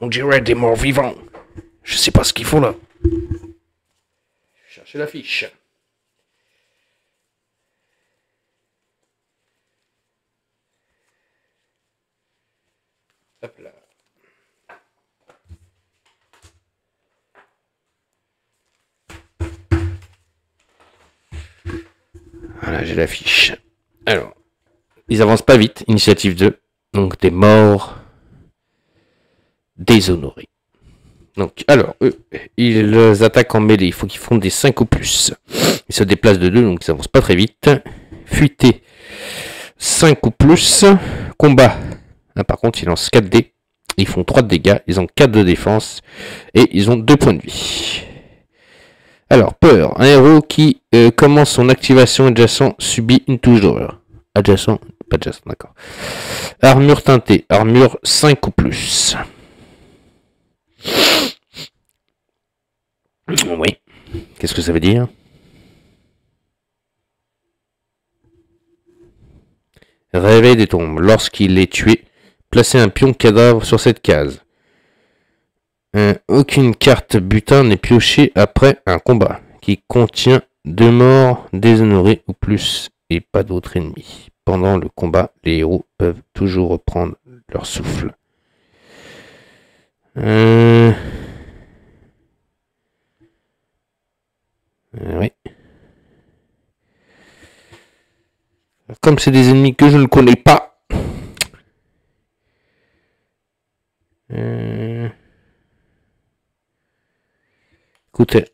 On dirait des morts vivants. Je sais pas ce qu'ils font là. Je vais chercher la fiche. Hop là. Voilà, j'ai la fiche. Alors, ils avancent pas vite. Initiative 2. Donc, des morts déshonorés. Donc, alors, eux, ils attaquent en mêlée. Il faut qu'ils font des 5 ou plus. Ils se déplacent de 2, donc ils avancent pas très vite. Fuité, 5 ou plus. Combat. Là, par contre, ils lancent 4 dés. Ils font 3 de dégâts. Ils ont 4 de défense. Et ils ont 2 points de vie. Alors, peur. Un héros qui commence son activation adjacent subit une touche d'horreur. Adjacent, pas adjacent, d'accord. Armure teintée. Armure 5 ou plus. Oui. Qu'est-ce que ça veut dire? Réveil des tombes. Lorsqu'il est tué, placez un pion cadavre sur cette case. Aucune carte butin n'est piochée après un combat qui contient 2 morts déshonorés ou plus et pas d'autres ennemis. Pendant le combat, les héros peuvent toujours reprendre leur souffle. Oui. Comme c'est des ennemis que je ne connais pas. Écoutez,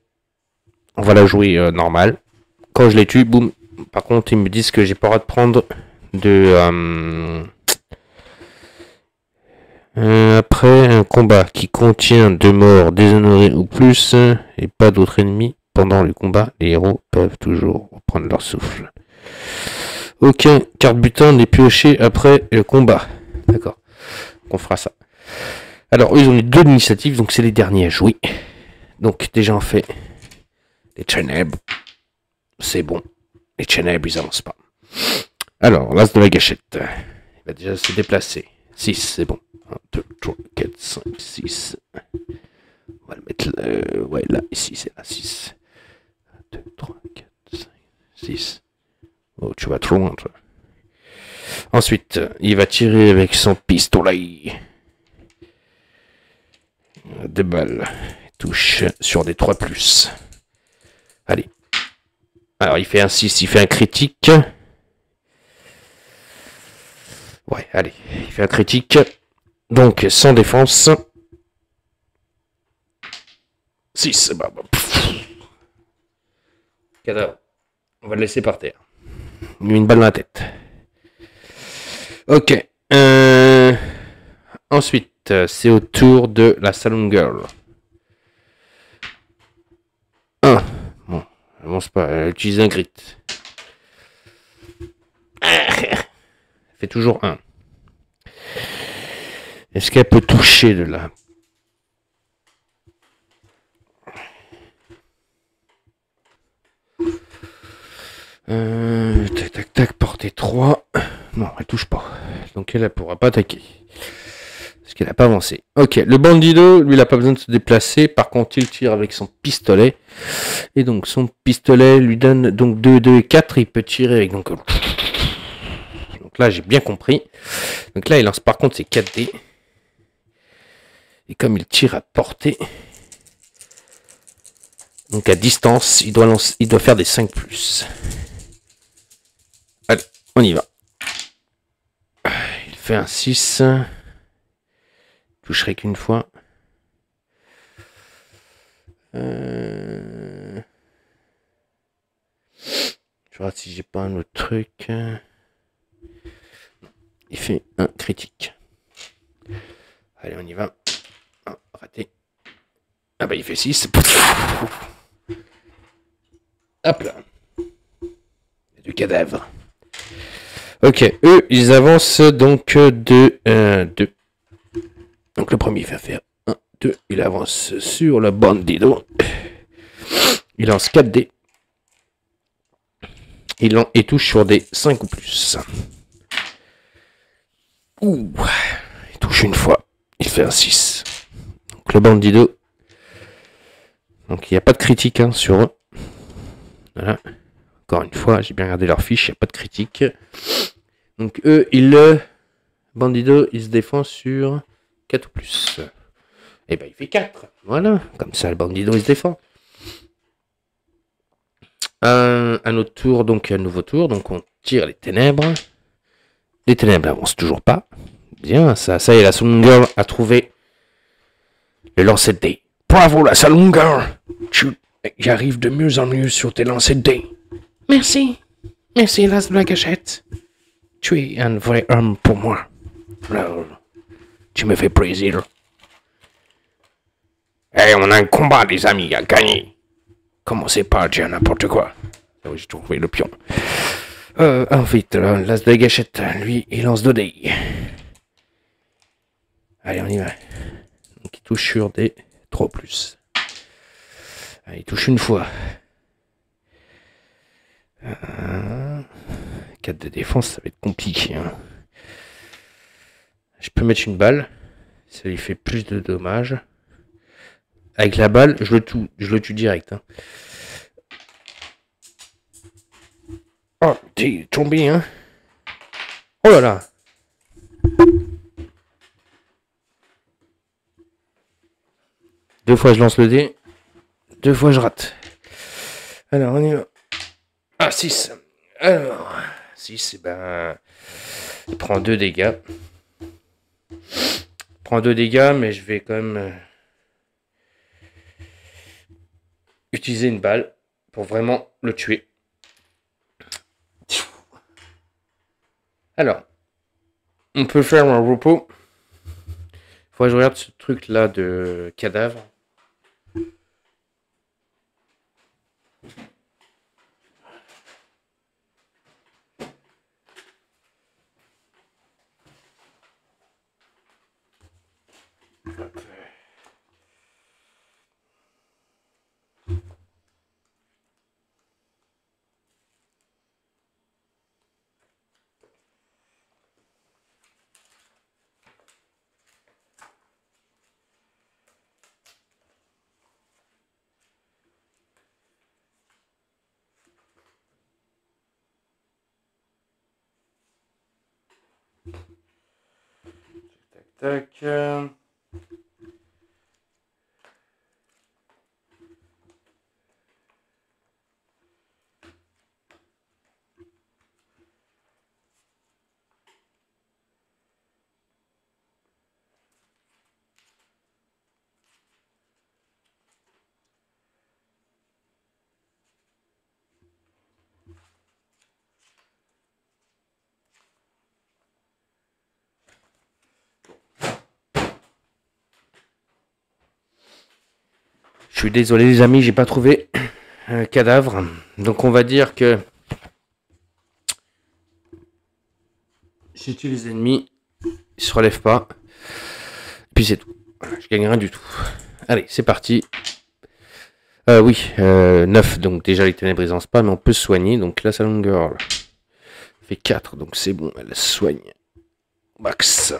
on va la jouer normale. Quand je les tue, boum. Par contre, ils me disent que j'ai pas le droit de prendre de... après un combat qui contient 2 morts déshonorés ou plus et pas d'autres ennemis, pendant le combat, les héros peuvent toujours reprendre leur souffle. Aucun carte butin n'est pioché après le combat. D'accord. On fera ça. Alors, eux, ils ont eu 2 initiatives, donc c'est les derniers à jouer. Donc, déjà, on fait les ténèbres. C'est bon. Les ténèbres, ils avancent pas. Alors, l'as de la gâchette. Il va déjà se déplacer. 6, c'est bon. 1, 2, 3, 4, 5, 6. On va le mettre là. Ouais, là, ici, c'est là, 6. 1, 2, 3, 4, 5, 6. Oh, tu vas trop loin, toi. Ensuite, il va tirer avec son pistolet. 2 balles. Touche sur des 3+. Allez. Alors, il fait un 6, il fait un critique. Ouais, allez. Il fait un critique. Donc, sans défense. 6. Bah, cadavre. On va le laisser par terre. Il met une balle dans la tête. Ok. Ensuite, c'est au tour de la Saloon Girl. 1. Bon, avance pas, elle utilise un grit. Elle fait toujours 1. Est-ce qu'elle peut toucher de là? Tac, tac, tac, portée 3. Non, elle touche pas. Donc elle ne pourra pas attaquer. Parce qu'elle n'a pas avancé. Ok, le bandido, lui, il n'a pas besoin de se déplacer. Par contre, il tire avec son pistolet. Et donc, son pistolet lui donne donc 2, 2 et 4. Et il peut tirer avec donc là, j'ai bien compris. Donc là, il lance par contre ses 4 dés. Et comme il tire à portée, donc à distance, il doit faire des 5+. Allez, on y va. Il fait un 6. Toucherai qu'une fois. Je regarde si j'ai pas un autre truc. Il fait un critique. Allez, on y va. Oh, raté. Ah bah il fait 6. Hop là. Du cadavre. Ok, eux, ils avancent donc de 2. Donc le premier va faire 1, 2. Il avance sur le bandido. Il lance 4 dés. Il touche sur des 5 ou plus. Ouh. Il touche une fois. Il fait un 6. Donc le bandido. Donc il n'y a pas de critique sur eux. Voilà. Encore une fois, j'ai bien regardé leur fiche, il n'y a pas de critique. Donc eux, bandido, il se défend sur 4 ou plus. Et ben il fait 4. Voilà, comme ça le bandido il se défend. Un autre tour, donc un nouveau tour. Donc on tire les ténèbres. Les ténèbres avancent toujours pas. Bien, ça y est, la Saloon Girl a trouvé le lancer de dés. Bravo la Saloon Girl. Tu arrives de mieux en mieux sur tes lancers de dés. Merci. Merci, l'as de la gâchette. Tu es un vrai homme pour moi. Alors, tu me fais plaisir. Hey, on a un combat, les amis, à gagner. Commencez pas à dire n'importe quoi. Ah oui, j'ai trouvé le pion. Vite, l'as de la gâchette, lui, il lance 2 dés. Allez, on y va. Donc, il touche sur des 3 plus. Allez, il touche une fois. 4 de défense, ça va être compliqué. Hein. Je peux mettre une balle. Ça lui fait plus de dommages. Avec la balle, je le tue direct. Hein. Oh, t'es tombé, hein. Oh là là. Deux fois je lance le dé. 2 fois je rate. Alors, on y va. Ah, 6. Alors, 6, et ben... Il prend 2 dégâts. Il prend 2 dégâts, mais je vais quand même... utiliser une balle pour vraiment le tuer. Alors, on peut faire un repos. Faut que je regarde ce truc là de cadavre. Tac, tac. Je suis désolé les amis, j'ai pas trouvé cadavre. Donc on va dire que si tu les ennemis, ils se relèvent pas. Puis c'est tout. Je gagne rien du tout. Allez, c'est parti. Oui, 9, donc déjà les ténèbres ils lancent pas, mais on peut se soigner. Donc la Salon Girl fait 4, donc c'est bon, elle soigne. Max.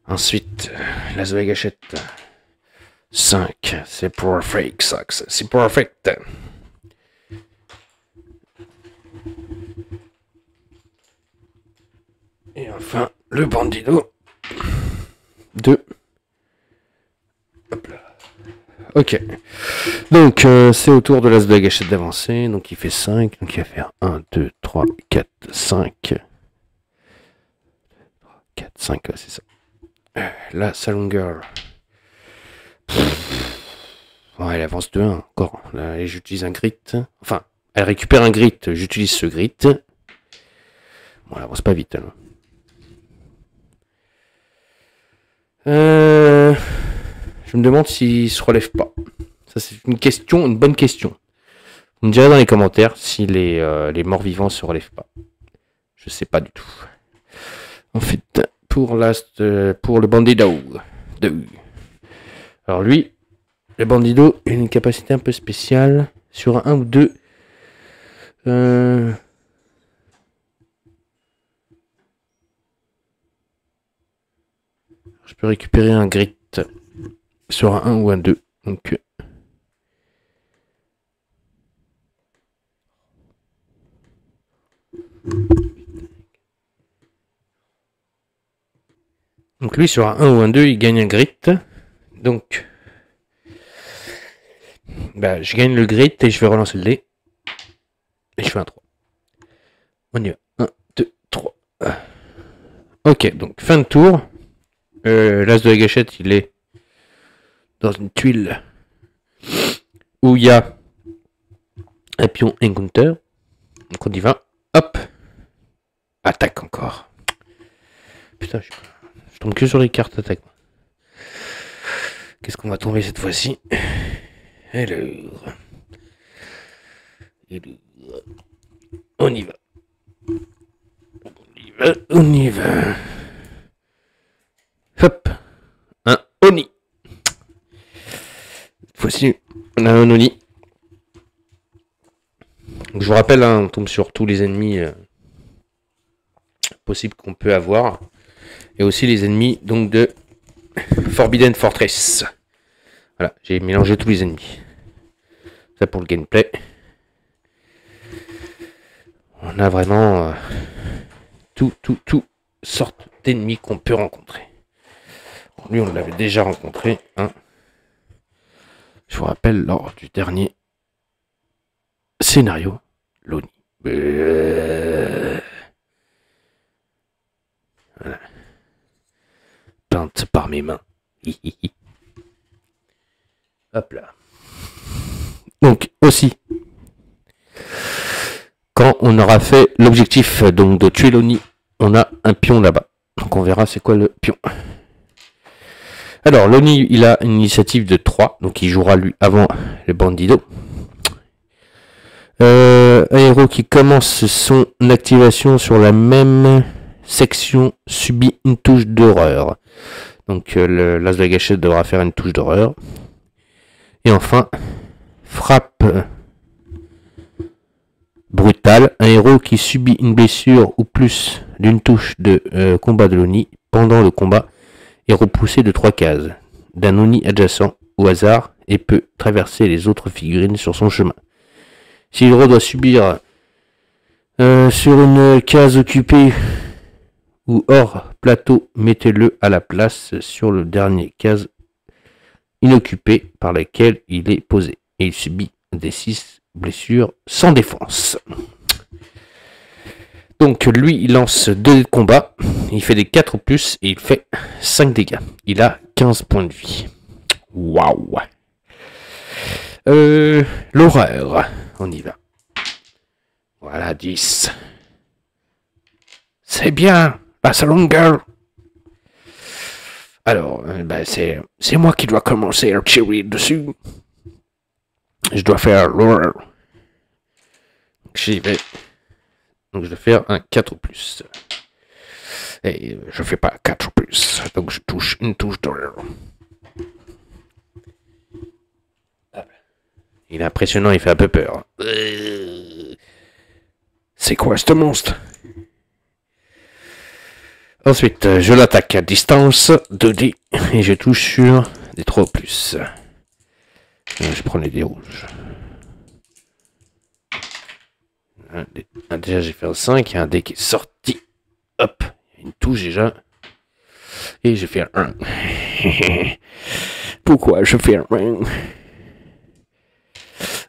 Ensuite, la Zoé Gâchette. 5, c'est perfect, c'est perfect. Et enfin, le Bandido. 2. Hop là. Ok. Donc, c'est au tour de l'as de la gâchette d'avancer. Donc, il fait 5. Donc, il va faire 1, 2, 3, 4, 5. 4, 5, ouais, c'est ça. La Salon Girl. Ouais, elle avance de 1 encore. Là, j'utilise un grit. Enfin, elle récupère un grit. J'utilise ce grit. Bon, elle avance pas vite. Alors. Je me demande s'il se relève pas. Ça, c'est une question, une bonne question. Vous me direz dans les commentaires si les morts-vivants se relèvent pas. Je sais pas du tout. En fait, pour le Bandido. Alors lui, le Bandido a une capacité un peu spéciale. Sur un ou deux. Je peux récupérer un grit sur un 1 ou un 2. Donc lui sur un 1 ou un 2, il gagne un grit. Donc bah, je gagne le grit et je vais relancer le dé. Et je fais un 3. On y va. 1, 2, 3. Ok, donc fin de tour. L'as de la gâchette, il est dans une tuile où il y a un pion encounter. Donc on y va. Hop. Attaque encore. Putain, je tombe que sur les cartes attaque. Qu'est-ce qu'on va tomber cette fois-ci? Alors. On y va. On y va. Hop. Un Oni. Cette fois-ci, on a un Oni. Donc, je vous rappelle, hein, on tombe sur tous les ennemis possibles qu'on peut avoir. Et aussi les ennemis donc de Forbidden Fortress. Voilà, j'ai mélangé tous les ennemis. Ça pour le gameplay. On a vraiment tout sorte d'ennemis qu'on peut rencontrer. Bon, lui, on l'avait déjà rencontré. Hein. Je vous rappelle, lors du dernier scénario, l'Oni. Voilà. Peinte par mes mains. Hop là. Donc, aussi, quand on aura fait l'objectif donc de tuer l'Oni, on a un pion là-bas. Donc on verra c'est quoi le pion. Alors l'Oni, il a une initiative de 3, donc il jouera lui avant le Bandido. Un héros qui commence son activation sur la même section subit une touche d'horreur. Donc l'as de la gâchette devra faire une touche d'horreur. Et enfin, frappe brutale. Un héros qui subit une blessure ou plus d'une touche de combat de l'Oni pendant le combat est repoussé de 3 cases d'un Oni adjacent au hasard et peut traverser les autres figurines sur son chemin. Si le héros doit subir sur une case occupée ou hors plateau, mettez-le à la place sur le dernier case inoccupée par laquelle il est posé. Et il subit des 6 blessures sans défense. Donc lui, il lance 2 combats, il fait des 4 ou plus et il fait 5 dégâts. Il a 15 points de vie. Waouh. L'horreur, on y va. Voilà, 10. C'est bien, la Salon Girl. Alors, c'est moi qui dois commencer à tirer dessus. Je dois faire l'horreur. J'y vais. Donc je dois faire un 4 ou plus. Et je fais pas 4 ou plus. Donc je touche une touche d'horreur. Il est impressionnant, il fait un peu peur. C'est quoi ce monstre? Ensuite, je l'attaque à distance, 2D, et je touche sur des 3 ou plus. Je prends les dés rouges. Déjà, j'ai fait un 5, il y a un dé qui est sorti. Hop, une touche déjà. Et j'ai fait un 1. Pourquoi je fais un 1?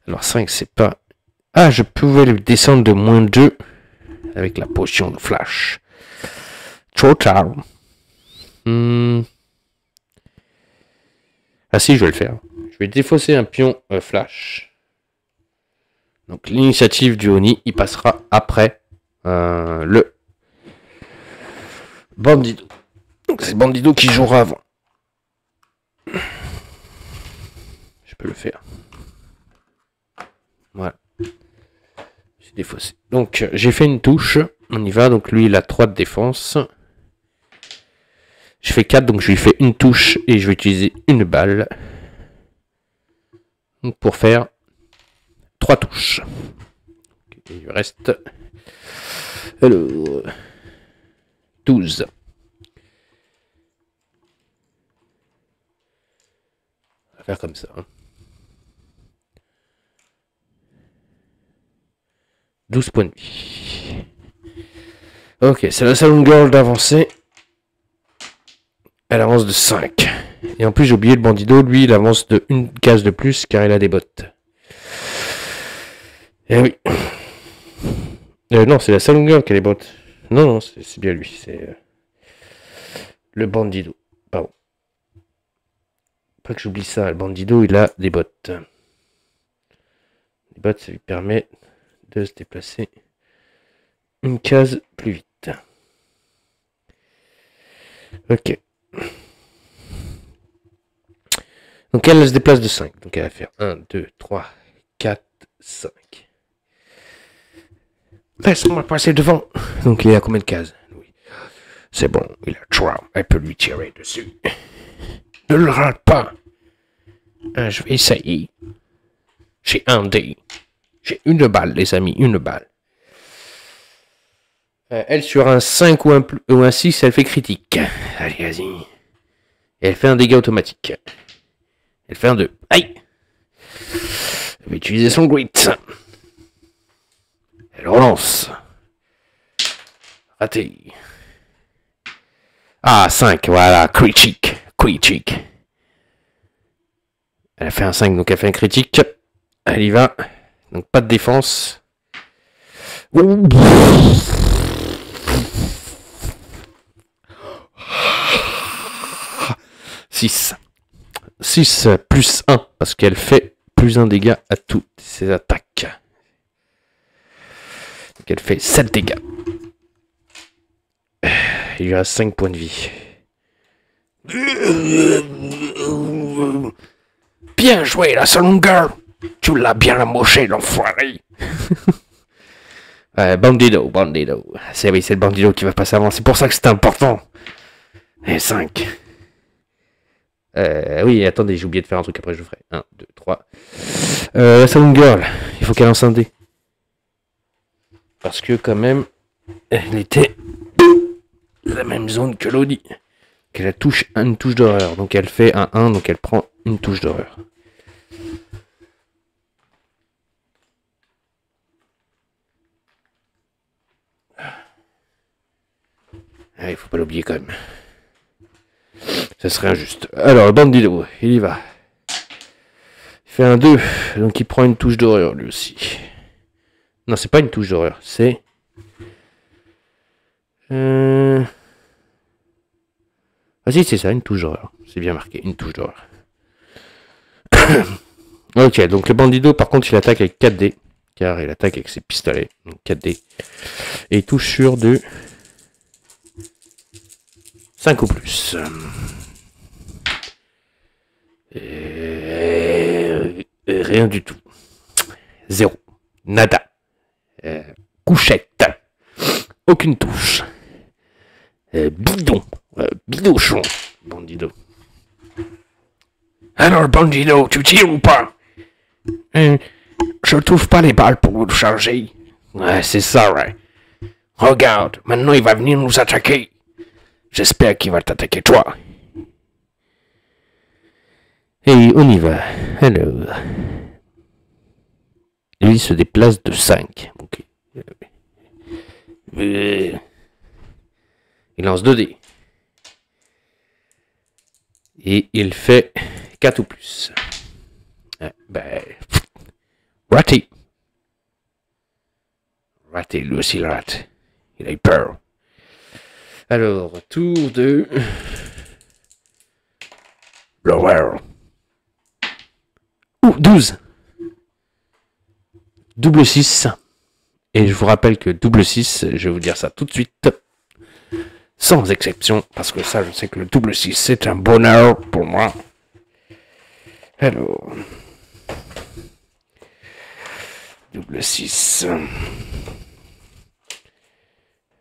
Alors 5, c'est pas... Ah, je pouvais le descendre de moins 2 avec la potion de flash. Trop tard. Ah si, je vais le faire. Je vais défausser un pion flash. Donc l'initiative du Oni, il passera après le Bandido. Donc c'est Bandido qui jouera avant. Je peux le faire. Voilà. C'est défaussé. Donc j'ai fait une touche. On y va. Donc lui il a 3 de défense. Je fais 4, donc je lui fais une touche et je vais utiliser une balle. Donc pour faire 3 touches. Il lui reste alors 12. On va faire comme ça. 12 points de vie. Ok, c'est la Saloon Girl d'avancer. Elle avance de 5. Et en plus, j'ai oublié le Bandido. Lui, il avance de une case de plus car il a des bottes. Eh oui. Non, c'est la Saloon Girl qui a les bottes. Non, non, c'est bien lui. C'est le Bandido. Pardon. Pas que j'oublie ça. Le Bandido, il a des bottes. Les bottes, ça lui permet de se déplacer une case plus vite. Ok. Donc elle se déplace de 5. Donc elle va faire 1, 2, 3, 4, 5. Laisse-moi passer devant. Donc il est à combien de cases? Oui. C'est bon, il a 3. Elle peut lui tirer dessus. Ne le rate pas. Je vais essayer. J'ai un dé. J'ai une balle, les amis, une balle. Elle, sur un 5 ou un 6, elle fait critique. Allez, vas-y. Et elle fait un dégât automatique. Elle fait un 2. Aïe! Elle va utiliser son grit. Elle relance. Raté. Ah, 5, voilà. Critique. Critique. Elle a fait un 5, donc elle fait un critique. Elle y va. Donc pas de défense. 6. 6 plus 1, parce qu'elle fait plus 1 dégât à toutes ses attaques. Donc elle fait 7 dégâts. Il lui reste 5 points de vie. Bien joué, la Saloon Girl. Tu l'as bien amoché, l'enfoiré. Bandido. C'est oui, c'est le Bandido qui va passer avant. C'est pour ça que c'est important. Et 5. Oui, attendez, j'ai oublié de faire un truc, après je le ferai. 1, 2, 3. La Saloon Girl, il faut qu'elle lance un dé. Parce que quand même, elle était la même zone que l'Audi. Qu'elle touche une touche d'horreur. Donc elle fait un 1, donc elle prend une touche d'horreur. Il faut pas l'oublier quand même. Ça serait injuste. Alors, le Bandido, il y va. Il fait un 2, donc il prend une touche d'horreur lui aussi. Non, c'est pas une touche d'horreur, c'est... Ah si, c'est ça, une touche d'horreur. C'est bien marqué, une touche d'horreur. Ok, donc le Bandido, par contre, il attaque avec 4 dés. Car il attaque avec ses pistolets. Donc 4 dés. Et il touche sur de 5 ou plus. Et rien du tout. 0. Nada. Couchette. Aucune touche. Bidon. Bidochon. Bandido. Alors, Bandido, tu tires ou pas? Je trouve pas les balles pour le charger. Ouais, c'est ça, ouais. Regarde, maintenant il va venir nous attaquer. J'espère qu'il va t'attaquer toi. Et on y va. Alors. Lui se déplace de 5. Ok. Il lance 2 dés. Et il fait 4 ou plus. Raté. Raté, lui aussi il rate. Il a eu peur. Alors, tour de... Lower. Ouh, 12. Double 6. Et je vous rappelle que double 6, je vais vous dire ça tout de suite. Sans exception. Parce que ça, je sais que le double 6, c'est un bonheur pour moi. Alors... Double 6.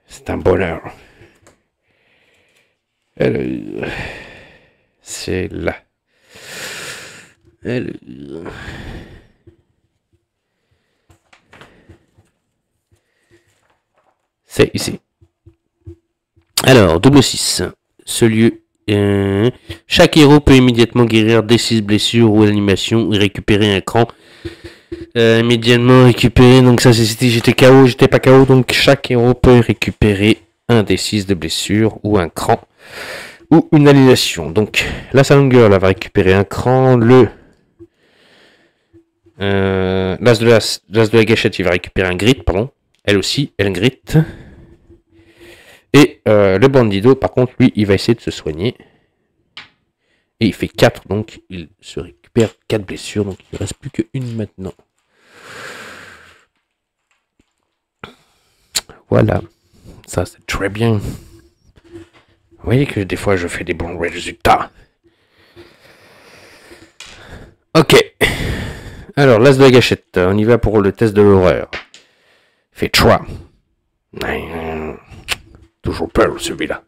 C'est un bonheur. Alors... C'est là. Alors... C'est ici. Alors, double 6. Ce lieu... chaque héros peut immédiatement guérir des 6 blessures ou animations et récupérer un cran. Immédiatement récupéré, donc ça c'est si j'étais KO, j'étais pas KO, donc chaque héros peut récupérer un des 6 de blessure ou un cran ou une annulation. Donc la Silent Girl va récupérer un cran, l'as de la gâchette il va récupérer un grit, pardon, elle aussi, elle grit. Et le Bandido par contre lui il va essayer de se soigner. Et il fait 4, donc il se récupère 4 blessures, donc il ne reste plus qu'une maintenant. Voilà, ça c'est très bien. Vous voyez que des fois je fais des bons résultats. Ok, alors l'as de la gâchette, on y va pour le test de l'horreur. Fait 3. Toujours peur celui-là.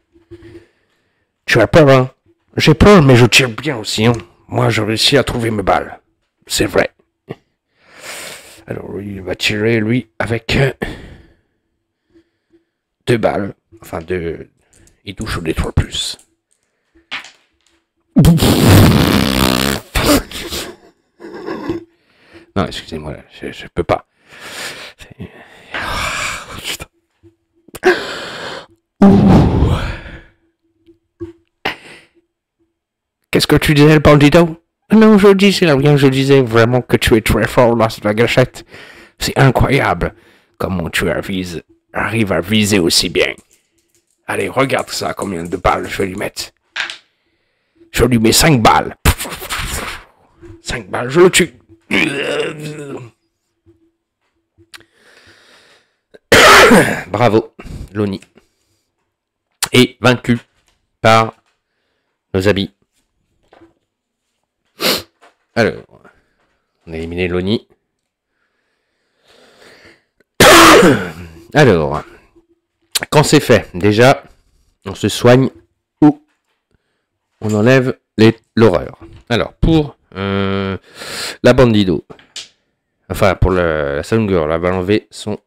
Tu as peur, hein? J'ai peur, mais je tire bien aussi, hein. Moi, j'ai réussi à trouver mes balles. C'est vrai. Alors, lui, il va tirer, lui, avec 2 balles. Enfin, 2... Il touche au détruit plus. Non, excusez-moi, je peux pas. Putain. Qu'est-ce que tu disais, le Bandido? Non, je disais rien, je disais vraiment que tu es très fort, là, sur la gâchette. C'est incroyable comment tu arrives à viser aussi bien. Allez, regarde ça, combien de balles je vais lui mettre. Je lui mets 5 balles. 5 balles, je le tue. Bravo, Loni. Et vaincu par nos habits. Alors, on a éliminé Loni. Alors, quand c'est fait, déjà, on se soigne ou on enlève l'horreur. Alors, pour la Bandido, enfin, pour la Silent Girl, elle va enlever son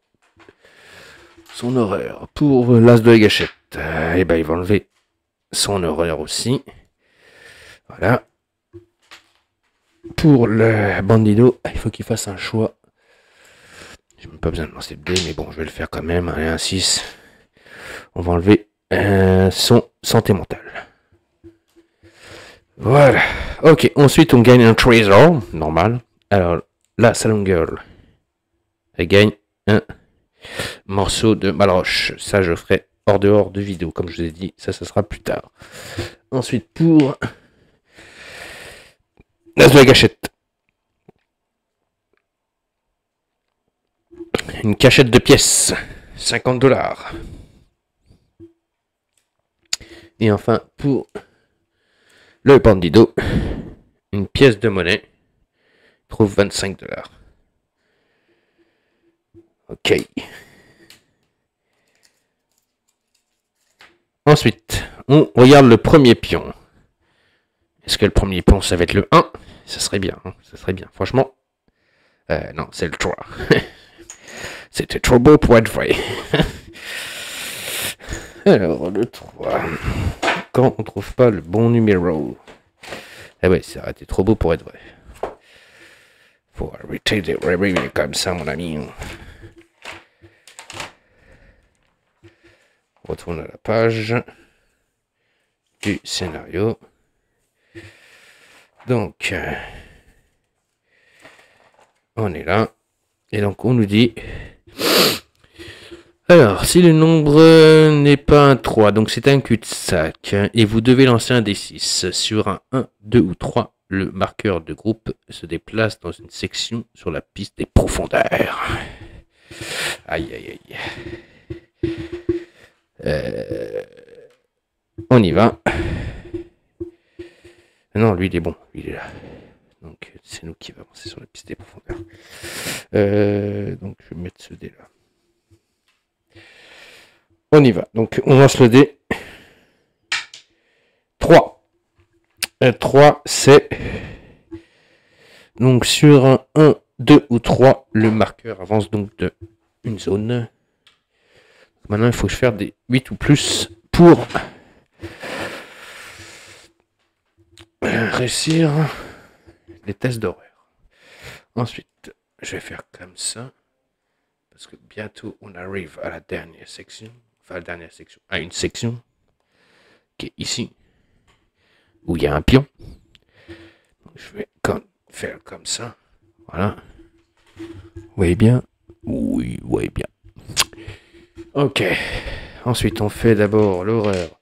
horreur. Pour l'as de la gâchette, et ben, il va enlever son horreur aussi. Voilà. Pour le Bandido, il faut qu'il fasse un choix. J'ai même pas besoin de lancer le dé, mais bon, je vais le faire quand même. Allez, un 6. On va enlever son santé mentale. Voilà. Ok, ensuite on gagne un Treasure, normal. Alors, la Silent Girl, elle gagne un morceau de Malroche. Ça, je ferai hors de vidéo, comme je vous ai dit. Ça sera plus tard. Ensuite, pour l'as de la gâchette. Une cachette de pièces. 50 $. Et enfin, pour le Bandido, une pièce de monnaie. Trouve 25 $. Ok. Ensuite, on regarde le premier pion. Est-ce que le premier pion, ça va être le 1? Ça serait bien, hein, ça serait bien. Franchement, non, c'est le 3. C'était trop beau pour être vrai. Alors, le 3. Quand on trouve pas le bon numéro. Ah ouais, ça a été trop beau pour être vrai. Faut arrêter de rêver comme ça, mon ami. On retourne à la page du scénario. Donc, on est là. Et donc, on nous dit... Alors, si le nombre n'est pas un 3, donc c'est un cul-de-sac, et vous devez lancer un D6 sur un 1, 2 ou 3, le marqueur de groupe se déplace dans une section sur la piste des profondeurs. Aïe, aïe, aïe. On y va. Non, lui, il est bon. Lui, il est là. Donc, c'est nous qui va avancer sur la piste des profondeurs. Donc, je vais mettre ce dé là. On y va. Donc, on lance le dé. 3. 3, c'est... Donc, sur un 1, 2 ou 3, le marqueur avance donc de une zone. Maintenant, il faut faire des 8 ou plus pour réussir les tests d'horreur. Ensuite, je vais faire comme ça. Parce que bientôt, on arrive à la dernière section. Enfin, la dernière section. À une section qui est ici. Où il y a un pion. Donc, je vais faire comme ça. Voilà. Vous voyez bien? Oui, vous voyez bien. Ok. Ensuite, on fait d'abord l'horreur.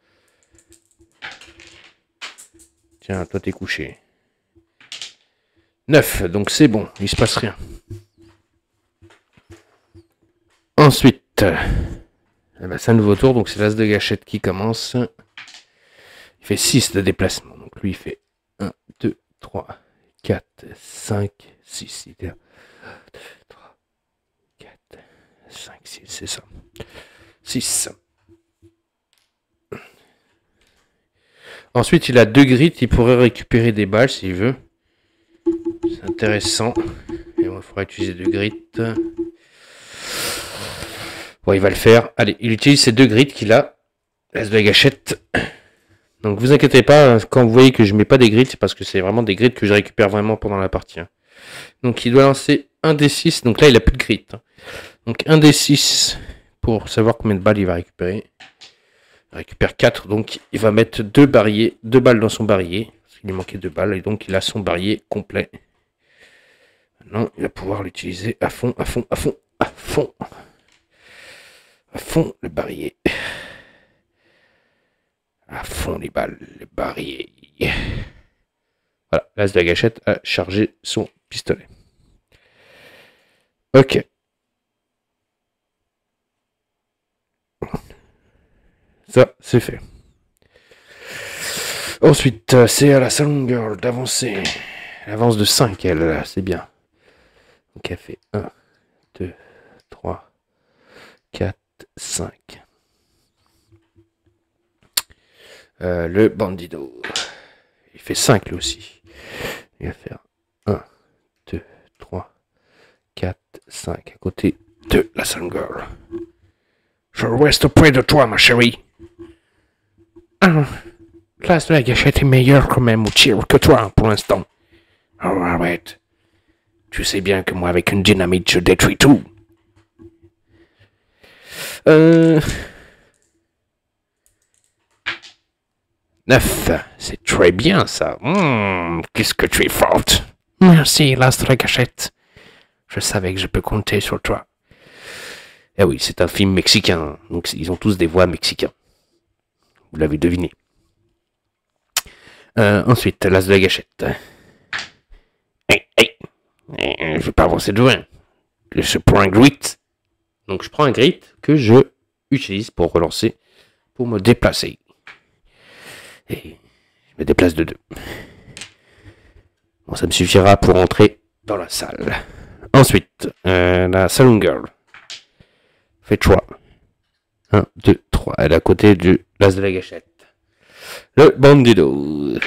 Tiens, toi, t'es couché. 9, donc c'est bon. Il se passe rien. Ensuite, eh ben, c'est un nouveau tour, donc c'est l'as de gâchette qui commence. Il fait 6 de déplacement. Donc lui, il fait 1, 2, 3, 4, 5, 6. Il est là. 2, 3, 4, 5, 6, c'est ça. 6. Ensuite, il a 2 grittes. Il pourrait récupérer des balles s'il veut. C'est intéressant. Et il faudra utiliser 2 grittes. Bon, il va le faire. Allez, il utilise ces 2 grittes qu'il a. L'as de la gâchette. Donc, vous inquiétez pas. Quand vous voyez que je mets pas des grittes, c'est parce que c'est vraiment des grittes que je récupère vraiment pendant la partie. Donc, il doit lancer un D6. Donc là, il a plus de grittes. Donc, un D6 pour savoir combien de balles il va récupérer. Il récupère 4. Donc, il va mettre 2 balles dans son barillet. Parce qu'il lui manquait 2 balles. Et donc, il a son barillet complet. Maintenant, il va pouvoir l'utiliser à fond, à fond, à fond, à fond. À fond le barillet. À fond les balles, le barillet. Voilà, l'as de la gâchette a chargé son pistolet. Ok. Ça, c'est fait. Ensuite, c'est à la Saloon Girl d'avancer. Elle avance de 5, elle, c'est bien. Donc elle fait 1, 2, 3, 4, 5. Le bandido. Il fait 5 lui aussi. Il va faire 1, 2, 3, 4, 5. À côté de la Saloon Girl. Je reste auprès de toi, ma chérie. Ah, l'as de la gâchette est meilleur quand même au tir que toi pour l'instant. Oh, arrête. Tu sais bien que moi, avec une dynamite, je détruis tout. 9, c'est très bien ça. Qu'est-ce que tu es forte. Merci, l'as de la gâchette. Je savais que je peux compter sur toi. Eh oui, c'est un film mexicain, donc ils ont tous des voix mexicaines. Vous l'avez deviné. Ensuite, l'as de la gâchette. Hey, je vais pas avancer de loin. Je prends un grit. Donc je prends un grit que je utilise pour relancer, pour me déplacer. Et je me déplace de 2. Bon, ça me suffira pour entrer dans la salle. Ensuite, la Saloon Girl. Faites choix. 1, 2, 3. Elle est à côté du l'as de la gâchette. Le bandido.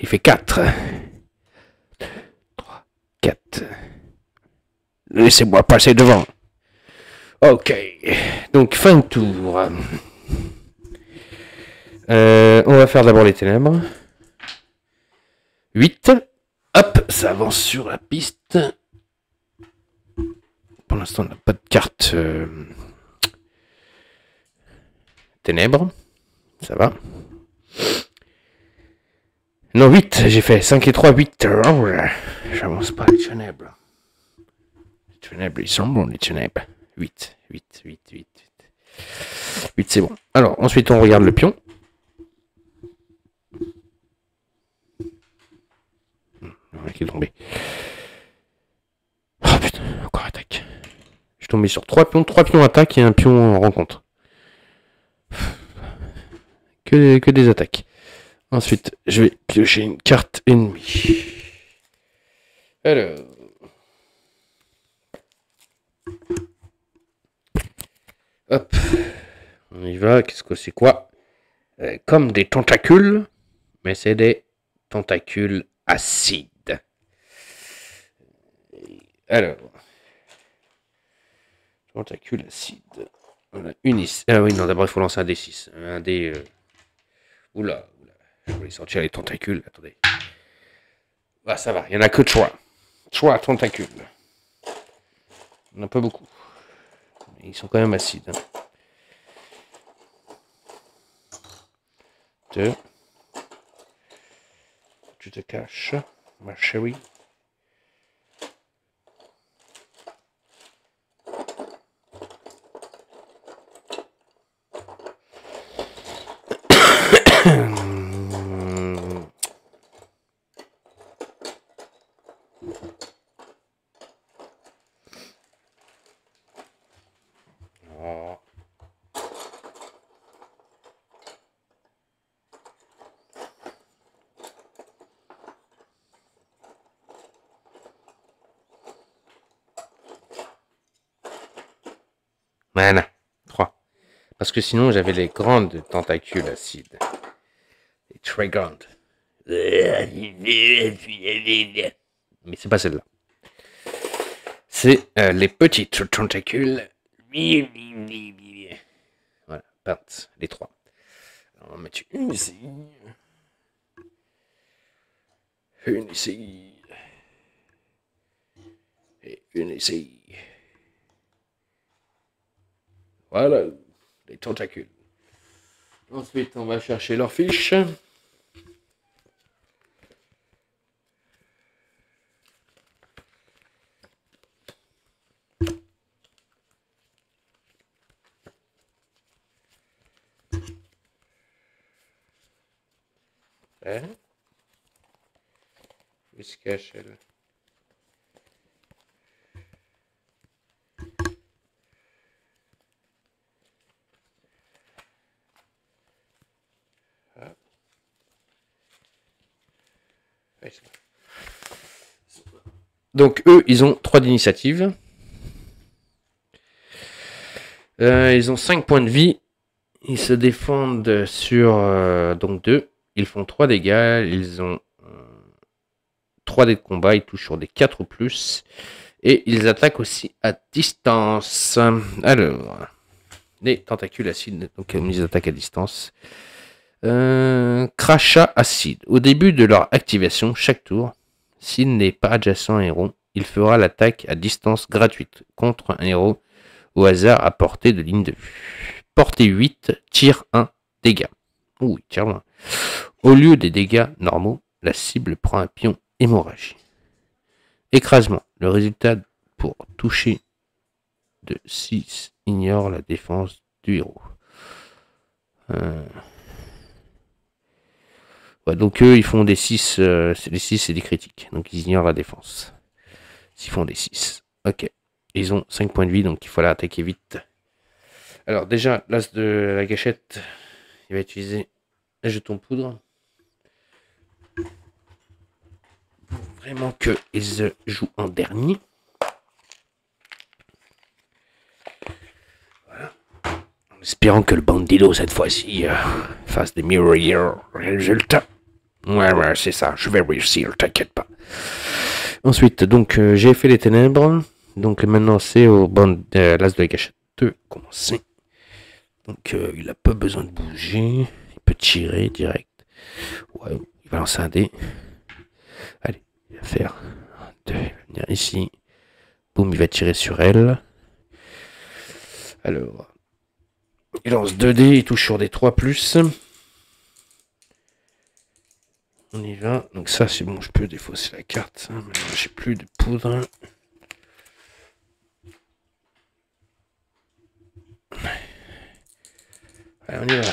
Il fait 4. 3, 4. Laissez-moi passer devant. Ok. Donc, fin de tour. On va faire d'abord les ténèbres. 8. Hop, ça avance sur la piste. Pour l'instant, on n'a pas de carte ténèbres. Ça va. Non, 8. J'ai fait 5 et 3, 8. Oh, j'avance pas les ténèbres. Les ténèbres, ils sont bons, les ténèbres. 8, 8, 8, 8. 8, c'est bon. Alors, ensuite, on regarde le pion. Qui est tombé. Oh putain, encore attaque. Je suis tombé sur 3 pions attaque et un pion rencontre. Que des attaques. Ensuite, je vais piocher une carte ennemie. Alors. Hop. On y va. Qu'est-ce que c'est quoi comme des tentacules, mais c'est des tentacules acides. Alors. Tentacules acides. Voilà, une ici. Ah oui, non, d'abord il faut lancer un D6. Un D. Oula. Je voulais sortir les tentacules. Attendez. Ah, ça va, il n'y en a que 3. 3 tentacules. Il n'y en a pas beaucoup. Mais ils sont quand même acides. 2. Tu te caches, ma chérie. Voilà, 3. Parce que sinon, j'avais les grandes tentacules acides. Les très grandes. Mais c'est pas celle-là. C'est les petites tentacules. Voilà, peintes, les 3. Alors, on va mettre une ici. Une ici. Et une ici. Voilà, les tentacules. Ensuite, on va chercher leur fiche. Où se cache-t-elle? Donc eux, ils ont 3 d'initiative. Ils ont 5 points de vie. Ils se défendent sur donc 2. Ils font 3 dégâts. Ils ont 3 dés de combat. Ils touchent sur des 4 ou plus. Et ils attaquent aussi à distance. Alors, les tentacules acides. Donc ils attaquent à distance. Crachat acide. Au début de leur activation, chaque tour, s'il n'est pas adjacent à un héros, il fera l'attaque à distance gratuite contre un héros au hasard à portée de ligne de vue. Portée 8, tire 1, dégâts. Ouh, il tire loin. Au lieu des dégâts normaux, la cible prend un pion hémorragie. Écrasement. Le résultat pour toucher de 6 ignore la défense du héros. Ouais, donc eux, ils font des 6. Les 6, c'est des critiques. Donc ils ignorent la défense. S'ils font des 6. Ok. Ils ont 5 points de vie, donc il faut l'attaquer vite. Alors déjà, l'as de la gâchette, il va utiliser un jeton poudre. Pour vraiment qu'ils jouent en dernier. En espérant que le bandido, cette fois-ci, fasse des meilleurs résultats. Ouais, c'est ça, je vais réussir, t'inquiète pas. Ensuite, donc, j'ai fait les ténèbres. Donc, maintenant, c'est au l'as de la gâchette de commencer. Donc, il a pas besoin de bouger. Il peut tirer direct. Ouais, il va lancer un dé. Allez, il va faire 2. Il va venir ici. Boum, il va tirer sur elle. Alors, il lance 2 dés. Il touche sur des 3+. On y va. Donc ça, c'est bon, je peux défausser la carte. Maintenant, j'ai plus de poudre. Allez, on y va.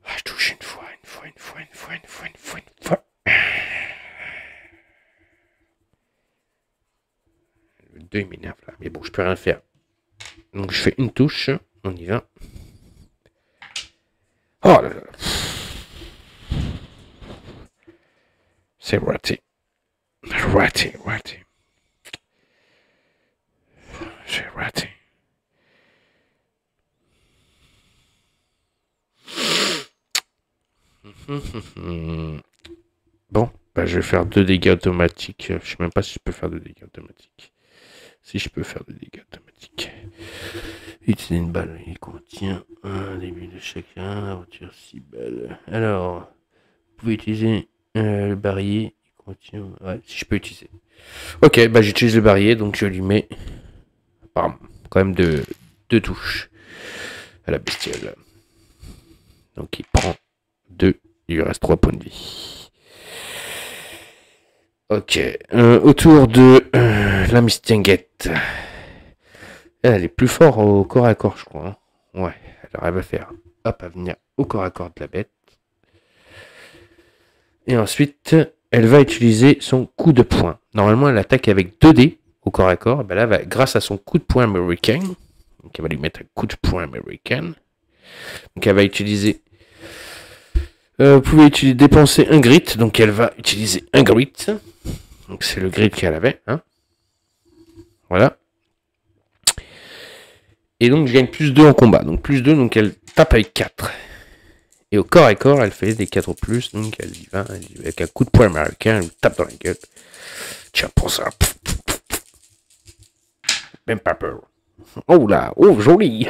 Ah, je touche une fois. Le 2, il m'énerve là. Mais bon, je peux rien faire. Donc, je fais une touche. On y va. Oh là là. C'est raté. J'ai raté. Bon, bah, je vais faire 2 dégâts automatiques. Je sais même pas si je peux faire 2 dégâts automatiques. Si je peux faire 2 dégâts automatiques. Utiliser une balle. Il contient un début de chacun. Aventure 6 balles. Alors, vous pouvez utiliser le barillet. Il contient... Ouais, si je peux utiliser. Ok, bah j'utilise le barillet. Donc je lui mets... Pardon, quand même 2 touches à la bestiole. Donc il prend 2. Il lui reste 3 points de vie. Ok. Autour de la mistinguette. Elle est plus forte au corps à corps, je crois. Hein. Ouais. Alors elle va faire... Hop, elle va venir au corps à corps de la bête. Et ensuite, elle va utiliser son coup de poing. Normalement, elle attaque avec 2 dés au corps à corps. Ben là, grâce à son coup de poing américain, donc elle va lui mettre un coup de poing américain. Donc elle va utiliser... vous pouvez dépenser un grit, donc elle va utiliser un grit. Donc c'est le grit qu'elle avait. Hein. Voilà. Et donc je gagne plus 2 en combat. Donc plus 2, donc elle tape avec 4. Et au corps à corps, elle fait des 4 plus. Donc elle y va avec un coup de poing américain, elle lui tape dans la gueule. Tiens pour ça. Même pas peur. Oh là, oh joli.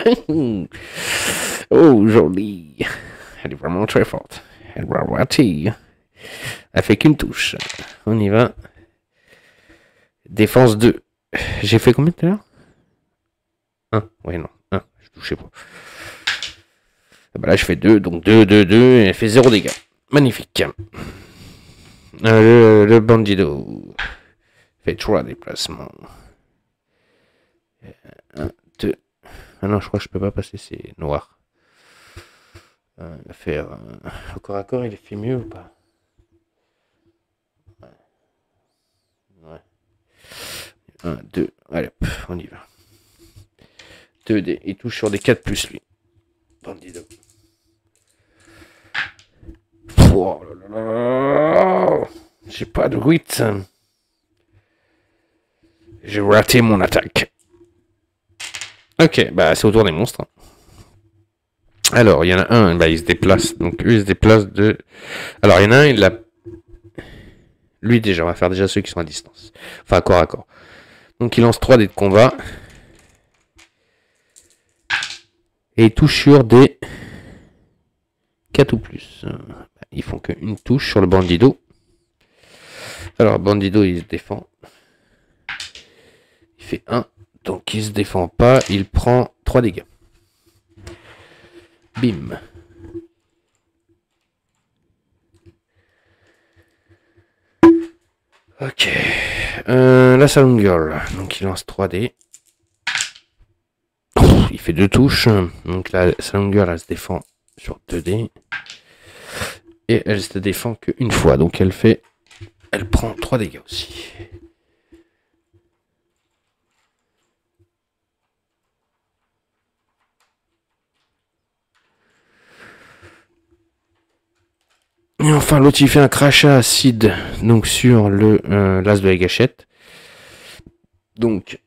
Oh joli. Elle est vraiment très forte. Elle va rater. Elle fait qu'une touche. On y va. Défense 2. J'ai fait combien tout à l'heure 1. Ouais, non. 1. Je touchais pas. Bah là, je fais 2. Donc 2, 2, 2. Et elle fait 0 dégâts. Magnifique. Le bandido fait 3 déplacements. 1, 2. Ah non, je crois que je peux pas passer. C'est noir. Il va faire... au corps à corps, il fait mieux ou pas? Ouais. 1, 2, allez, hop, on y va. 2 dés, il touche sur des 4 plus lui. Bandido. Oh là là. J'ai pas de 8. J'ai raté mon attaque. Ok, bah c'est au tour des monstres. Alors, il y en a un, bah, il se déplace. Donc, eux, ils se déplacent de... Alors, il y en a un, il a... Lui, déjà, on va faire déjà ceux qui sont à distance. Enfin, corps à corps. Donc, il lance 3 dés de combat. Et il touche sur des 4 ou plus. Ils font qu'une touche sur le bandido. Alors, bandido, il se défend. Il fait 1. Donc, il se défend pas. Il prend 3 dégâts. Bim. Ok. La Saloon Girl. Donc il lance 3 dés. Il fait 2 touches. Donc la Saloon Girl, elle se défend sur 2 dés. Et elle se défend qu'une fois. Donc elle fait... Elle prend 3 dégâts aussi. Et enfin, l'autre, il fait un crachat acide donc sur le l'as de la gâchette. Donc,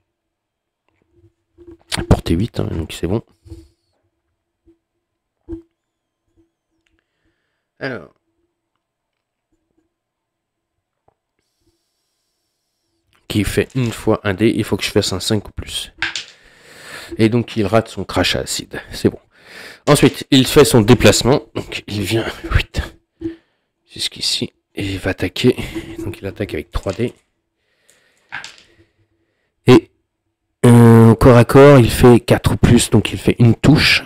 pour T8, hein, donc c'est bon. Alors. Qui fait une fois un dé, il faut que je fasse un 5 ou plus. Et donc il rate son crachat acide, c'est bon. Ensuite, il fait son déplacement, donc il vient jusqu'ici, et il va attaquer. Donc il attaque avec 3 dés. Et corps à corps, il fait 4 ou plus, donc il fait une touche.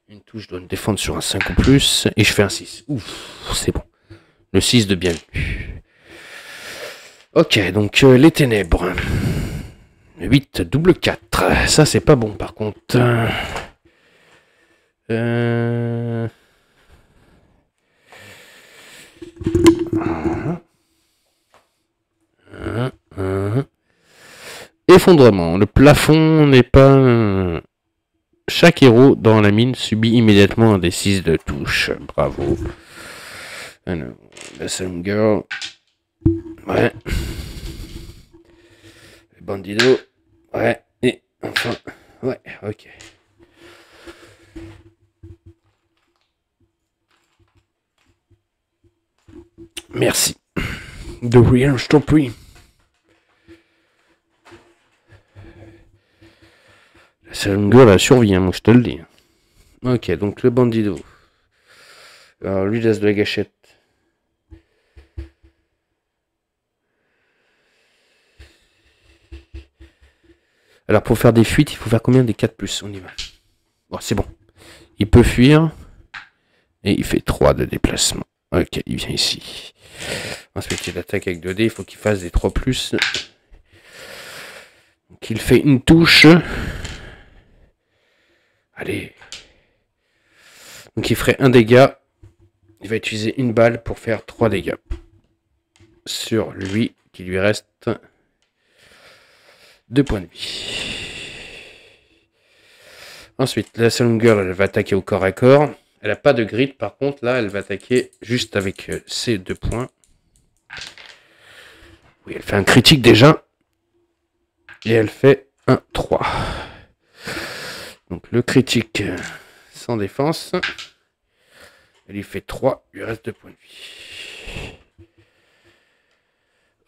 Une touche doit me défendre sur un 5 ou plus, et je fais un 6. Ouf, c'est bon. Le 6 de bien vu. Ok, donc les ténèbres. 8, double 4. Ça, c'est pas bon, par contre. Effondrement. Le plafond n'est pas... Chaque héros dans la mine subit immédiatement un des 6 de touche. Bravo. Alors, la Saloon Girl. Ouais. Le Bandido. Ouais. Et enfin. Ouais, ok. Merci. De rien, je t'en prie. La Saloon Girl a survécu, hein, moi je te le dis. Ok, donc le Bandido. Alors lui laisse de la gâchette. Alors pour faire des fuites, il faut faire combien des 4+? On y va. Bon, c'est bon. Il peut fuir. Et il fait 3 de déplacement. Ok, il vient ici. Ensuite, il attaque avec 2 dés. Il faut qu'il fasse des 3+. Donc il fait une touche. Allez. Donc il ferait un dégât. Il va utiliser une balle pour faire 3 dégâts. Sur lui, qui lui reste 2 points de vie. Ensuite, la Saloon Girl, elle va attaquer au corps à corps. Elle n'a pas de grid, par contre, là, elle va attaquer juste avec ses 2 points. Oui, elle fait un critique déjà. Et elle fait un 3. Donc le critique sans défense. Elle lui fait 3, il lui reste 2 points de vie.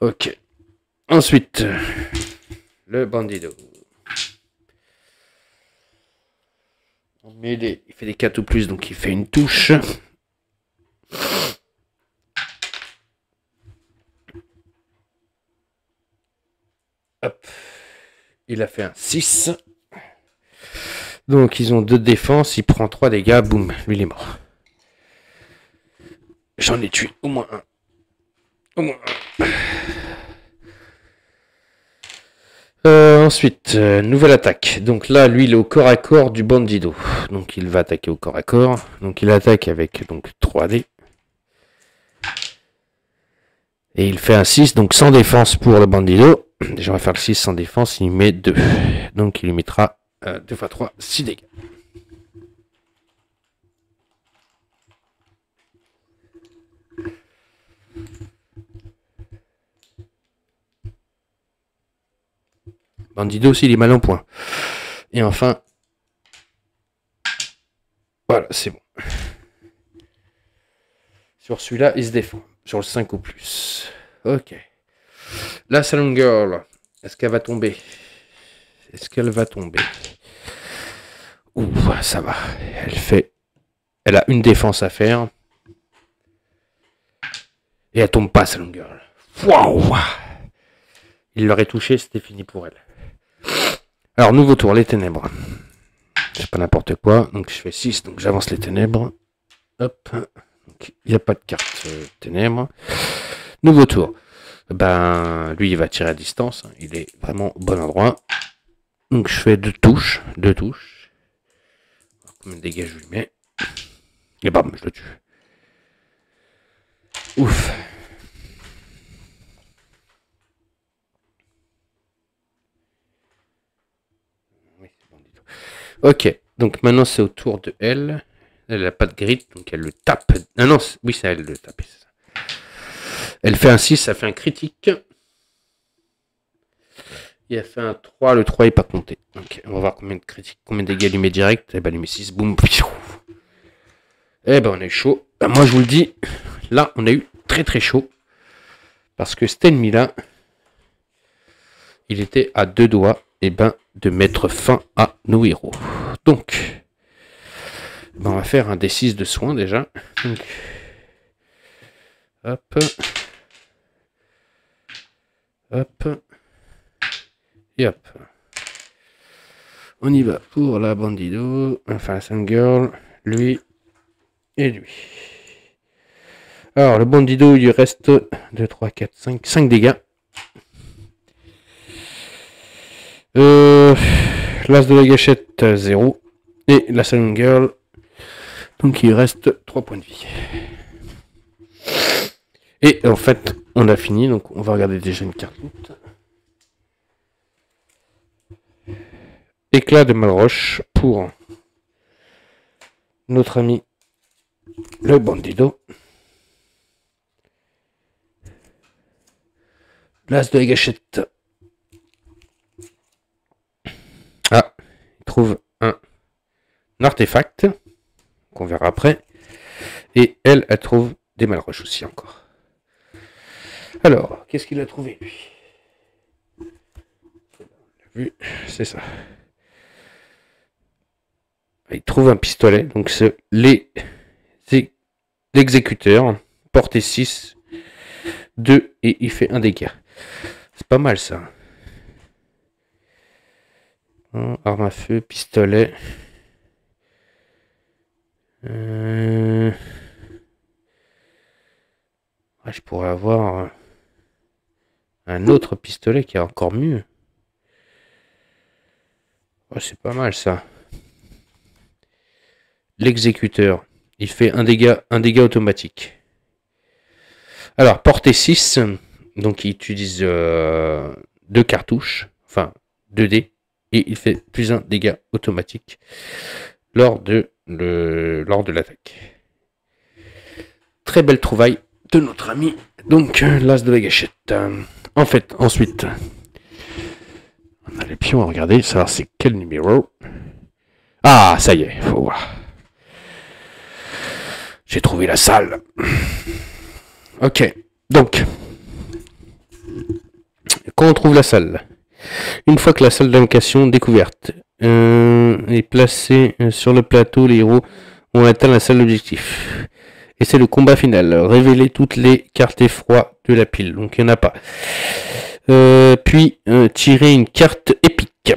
Ok. Ensuite, le Bandido. En mêlée, il fait des 4 ou plus, donc il fait une touche. Hop. Il a fait un 6. Donc ils ont 2 de défense, il prend 3 dégâts, boum, lui il est mort. J'en ai tué au moins un. Au moins un. Ensuite, nouvelle attaque. Donc là, lui, il est au corps à corps du Bandido. Donc il va attaquer au corps à corps. Donc il attaque avec donc 3 dés. Et il fait un 6, donc sans défense pour le Bandido. Déjà, on va faire le 6 sans défense, il met 2. Donc il lui mettra 2 x 3, 6 dégâts. Bandido aussi, il est mal en point. Et enfin, voilà, c'est bon. Sur celui-là, il se défend. Sur le 5 ou plus. Ok. La Saloon Girl, est-ce qu'elle va tomber? Est-ce qu'elle va tomber? Ouh, ça va. Elle a une défense à faire. Et elle tombe pas, Saloon Girl. Waouh! Il l'aurait touché, c'était fini pour elle. Alors, nouveau tour, les ténèbres. C'est pas n'importe quoi. Donc, je fais 6, donc j'avance les ténèbres. Hop. Il n'y a pas de carte ténèbres. Nouveau tour. Ben, lui, il va tirer à distance. Il est vraiment au bon endroit. Donc, je fais 2 touches. 2 touches. Combien de dégâts je lui mets? Et bam, je le tue. Ouf. Oui, c'est bon du tout. Ok, donc maintenant c'est au tour de elle. Elle n'a pas de grid, donc elle le tape. Ah non, oui, c'est elle le taper. Elle fait un 6, ça fait un critique. Il a fait un 3, le 3 est pas compté. Donc on va voir combien de critiques, combien de dégâts il met direct. Eh ben il met 6, boum. Eh ben on a eu chaud. Ben, moi je vous le dis, là on a eu très très chaud. Parce que cet ennemi là, il était à 2 doigts de mettre fin à nos héros. Donc, ben, on va faire un D6 de soins déjà. Donc, hop. Hop. Et hop. On y va pour la bandido, enfin la Sun-Girl, lui et lui. Alors le bandido, il lui reste 2, 3, 4, 5 dégâts. L'as de la gâchette, 0. Et la Sun-Girl, donc il reste 3 points de vie. Et en fait, on a fini, donc on va regarder déjà une carte. Éclat de Malroche pour notre ami le bandido. L'as de la gâchette. Ah, il trouve un artefact qu'on verra après. Et elle trouve des Malroches aussi encore. Alors, qu'est-ce qu'il a trouvé lui? Vu, c'est ça. Il trouve un pistolet, donc c'est l'exécuteur, portée 6, 2 et il fait un dégât. C'est pas mal ça. Arme à feu, pistolet. Je pourrais avoir un autre pistolet qui est encore mieux. C'est pas mal ça. L'exécuteur, il fait un dégât automatique. Alors, portée 6, donc il utilise 2 cartouches, enfin 2 dés, et il fait plus un dégât automatique lors de l'attaque. Très belle trouvaille de notre ami, donc l'as de la gâchette. En fait, ensuite, on a les pions à regarder, savoir c'est quel numéro. Ah, ça y est, faut voir. J'ai trouvé la salle. Ok, donc, quand on trouve la salle, une fois que la salle d'invocation découverte est placée sur le plateau, les héros ont atteint la salle d'objectif. Et c'est le combat final. Révéler toutes les cartes effroi de la pile. Donc il n'y en a pas. Puis tirer une carte épique.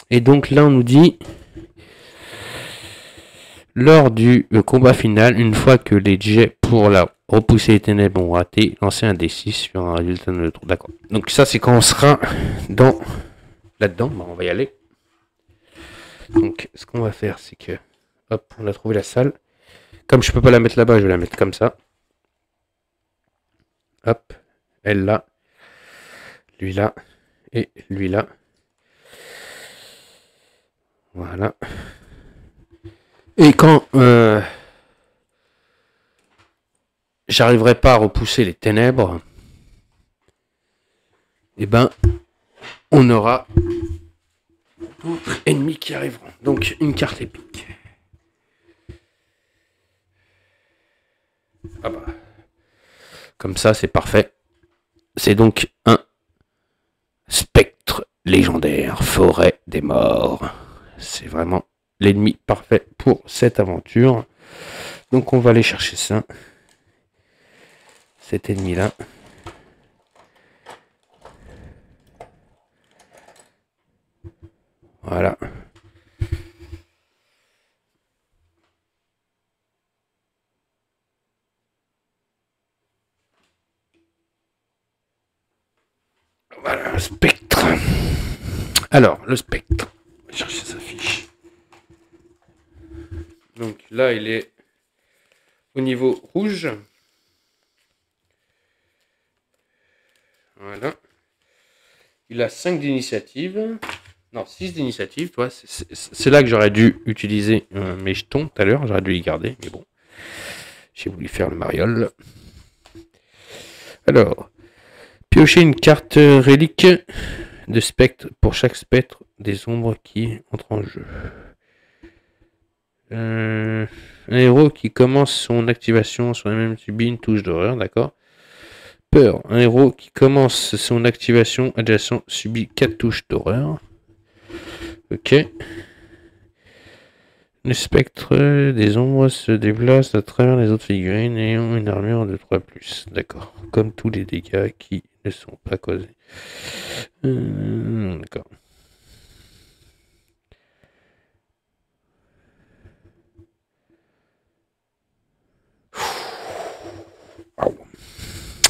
Et donc là on nous dit, lors du combat final, une fois que les jets pour la repousser les ténèbres ont raté, lancer un D6 sur un résultat neutre. D'accord. Donc ça c'est quand on sera là-dedans. Bon, on va y aller. Donc ce qu'on va faire c'est que, hop, on a trouvé la salle. Comme je peux pas la mettre là-bas, je vais la mettre comme ça. Hop, elle là, lui là, et lui là. Voilà. Et quand j'arriverai pas à repousser les ténèbres, et ben on aura d'autres ennemis qui arriveront. Donc une carte épique. Ah bah. Comme ça c'est parfait. C'est donc un spectre légendaire, forêt des morts. C'est vraiment l'ennemi parfait pour cette aventure. Donc on va aller chercher ça. Cet ennemi là. Voilà. Voilà, le spectre. Alors, le spectre. On va chercher sa fiche. Donc là, il est au niveau rouge. Voilà. Il a 5 d'initiative. Non, 6 d'initiative, toi. C'est là que j'aurais dû utiliser mes jetons tout à l'heure. J'aurais dû les garder, mais bon. J'ai voulu faire le mariole. Alors, piocher une carte relique de spectre pour chaque spectre des ombres qui entre en jeu. Un héros qui commence son activation sur la même subit une touche d'horreur, d'accord. Peur. Un héros qui commence son activation adjacent subit 4 touches d'horreur. Ok. Le spectre des ombres se déplace à travers les autres figurines ayant une armure de 3+. D'accord. Comme tous les dégâts qui ne sont pas causés. D'accord.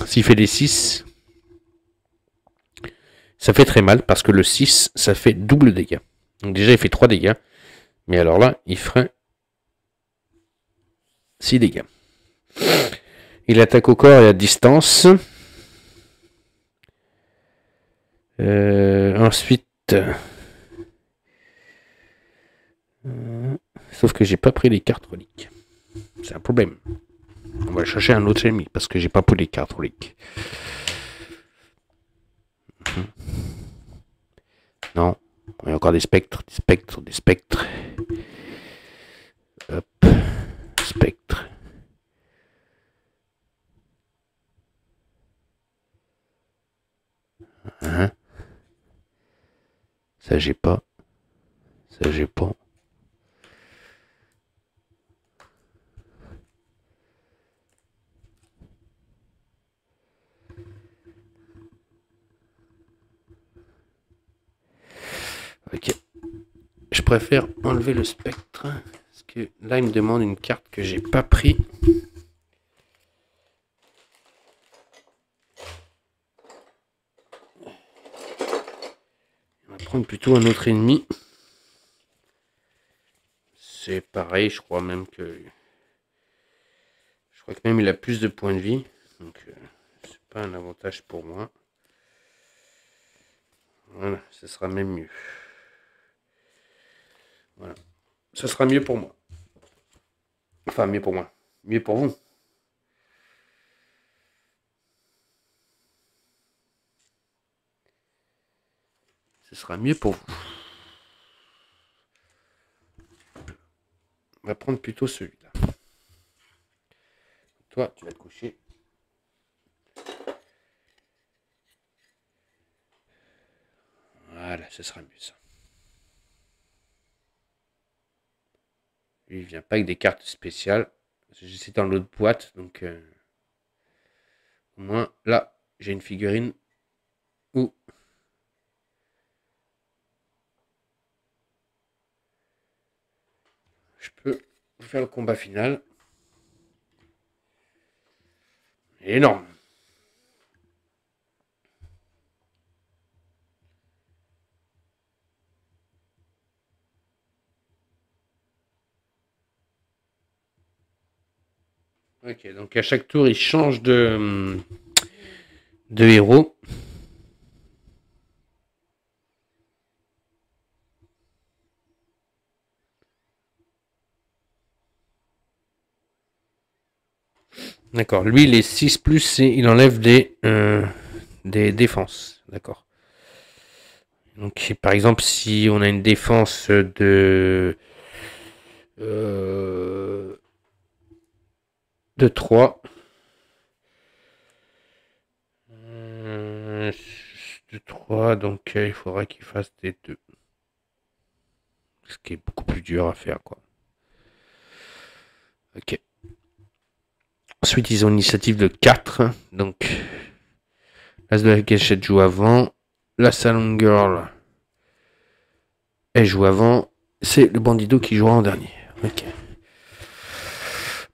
S'il fait des 6, ça fait très mal parce que le 6, ça fait double dégâts. Donc déjà, il fait 3 dégâts. Mais alors là, il ferait 6 dégâts. Il attaque au corps et à distance. Ensuite... sauf que j'ai pas pris les cartes reliques. C'est un problème. On va chercher un autre ennemi parce que j'ai pas pris les cartes reliques. Non. Il y a encore des spectres, des spectres, des spectres. Hop. Spectre. Hein? Ça j'ai pas. Ça j'ai pas. Ok. Je préfère enlever le spectre. Parce que là, il me demande une carte que j'ai pas pris. On va prendre plutôt un autre ennemi. C'est pareil, je crois même que... Je crois que même il a plus de points de vie. Donc, c'est pas un avantage pour moi. Voilà, ce sera même mieux. Voilà. Ce sera mieux pour moi. Enfin, mieux pour moi. Mieux pour vous. Ce sera mieux pour vous. On va prendre plutôt celui-là. Toi, tu vas te coucher. Voilà, ce sera mieux ça. Lui, il vient pas avec des cartes spéciales. C'est dans l'autre boîte, donc au moins là, j'ai une figurine où je peux faire le combat final. Énorme. Ok, donc à chaque tour, il change de héros. D'accord, lui, il est 6+, et il enlève des défenses. D'accord. Donc, par exemple, si on a une défense de 3, de 3, donc il faudra qu'il fasse des 2. Ce qui est beaucoup plus dur à faire, quoi. Ok. Ensuite, ils ont une initiative de 4. Donc, l'As de la gâchette joue avant. La Salon Girl, elle joue avant. C'est le Bandido qui jouera en dernier. Ok.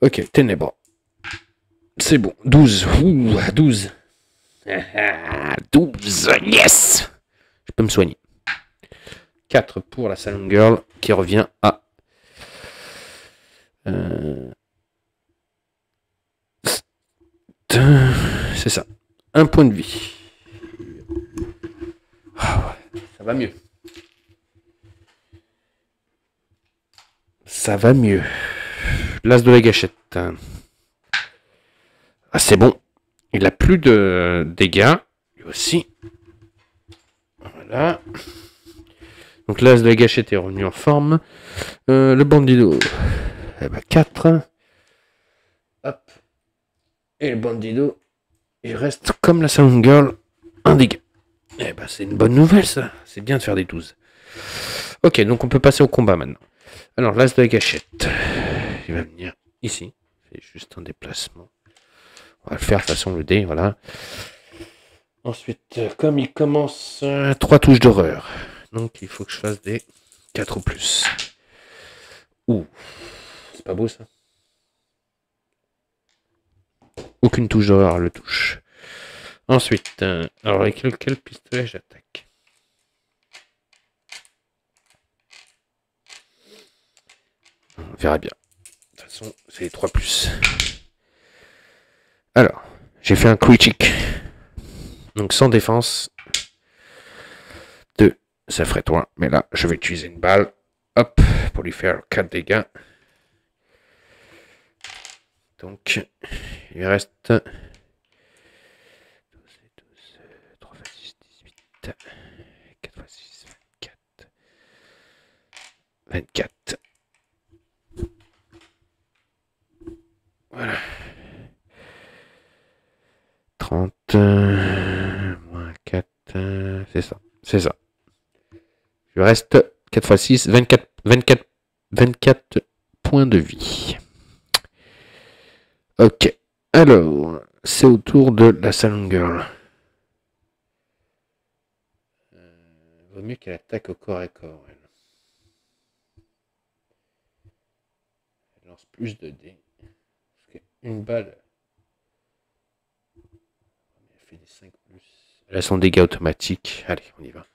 Ok, Ténèbres. C'est bon. 12. Ouh, 12. 12. Yes. Je peux me soigner. 4 pour la Salon Girl qui revient à... c'est ça. 1 point de vie. Ça va mieux. ça va mieux. L'as de la gâchette. Ah, c'est bon. Il a plus de dégâts. Lui aussi. Voilà. Donc l'as de la gâchette est revenu en forme. Le bandido. Eh ben 4. Hop. Et le bandido, il reste comme la Saloon Girl, un dégât. Eh ben c'est une bonne nouvelle ça. C'est bien de faire des 12. Ok, donc on peut passer au combat maintenant. Alors l'as de la gâchette. Il va venir ici. C'est juste un déplacement. On va le faire de façon le dé, voilà. Ensuite, comme il commence 3 touches d'horreur. Donc il faut que je fasse des 4 ou plus. Ouh, c'est pas beau ça. Aucune touche d'horreur le touche. Ensuite, alors avec quel pistolet j'attaque? On verra bien. De toute façon, c'est les 3 plus. Alors, j'ai fait un critique. Donc sans défense. 2, ça ferait 3. Mais là, je vais utiliser une balle. Hop, pour lui faire 4 dégâts. Donc, il reste 12, 3 x 6, 18, 4 x 6, 24. 24. Voilà. 30, moins 4, c'est ça. C'est ça. Il reste 4 x 6, 24 points de vie. Ok. Alors, c'est au tour de la Saloon Girl. Vaut mieux qu'elle attaque au corps à corps. Elle lance plus de dés. Parce qu'une balle. Elle fait des 5 plus. Elle a son dégât automatique. Allez, on y va.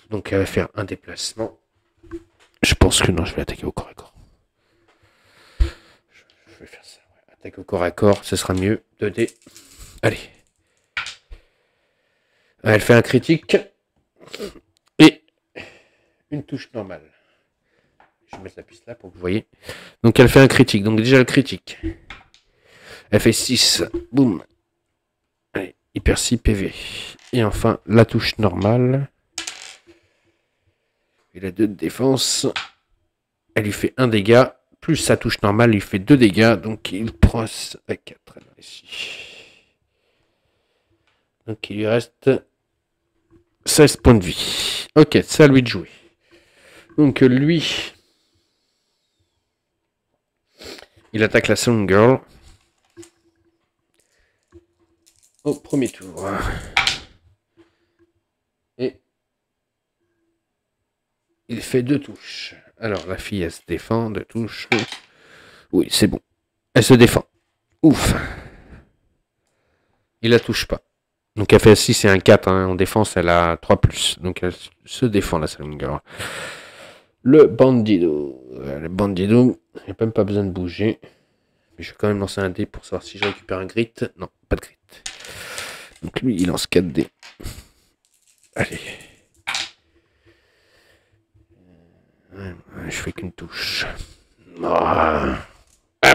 Donc elle va faire un déplacement. Je pense que non, je vais attaquer au corps à corps. Je vais faire ça. Ouais. Attaque au corps à corps, ce sera mieux. 2 dés. Allez. Elle fait un critique. Et une touche normale. Je vais mettre la piste là pour que vous voyez. Donc elle fait un critique. Donc déjà le critique. Elle fait 6. Boum. Allez, il perd 6 PV. Et enfin, la touche normale. Il a 2 de défense. Elle lui fait 1 dégât. Plus sa touche normale, il fait 2 dégâts. Donc il prend à 4. Ici. Donc il lui reste 16 points de vie. Ok, c'est à lui de jouer. Donc lui, il attaque la Saloon Girl. Au premier tour. Et il fait 2 touches. Alors la fille, elle se défend, 2 touches. Oui, c'est bon. Elle se défend. Ouf. Il la touche pas. Donc elle fait 6 et un 4. Hein. En défense, elle a 3 plus. Donc elle se défend, la Saloon Girl. Le bandido. Le bandido, il n'y a même pas besoin de bouger. Mais je vais quand même lancer un dé pour savoir si je récupère un grit. Non, pas de grit. Donc lui, il lance 4 dés. Allez. Je fais qu'une touche. Ah,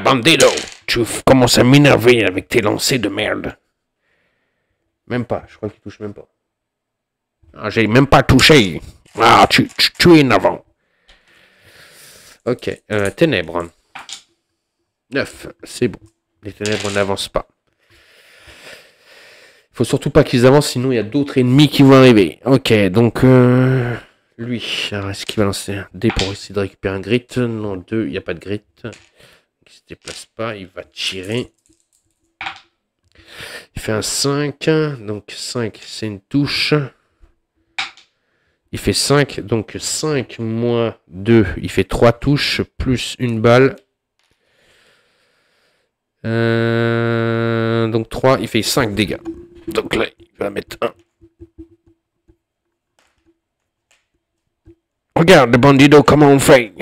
bandido, tu commences à m'énerver avec tes lancers de merde. Même pas, je crois qu'il touche même pas. Ah, j'ai même pas touché. Ah, tu es énervant. Ok, ténèbres. 9, c'est bon. Les ténèbres n'avancent pas. Faut surtout pas qu'ils avancent, sinon il y a d'autres ennemis qui vont arriver. Ok, donc lui, alors est-ce qu'il va lancer un dé pour essayer de récupérer un grit? Non, 2, il n'y a pas de grit. Il se déplace pas, il va tirer. Il fait un 5, donc 5 c'est une touche. Il fait 5, donc 5 moins 2, il fait 3 touches, plus une balle. Donc 3, il fait 5 dégâts. Donc là, il va mettre 1. Regarde le bandido, comment on fait.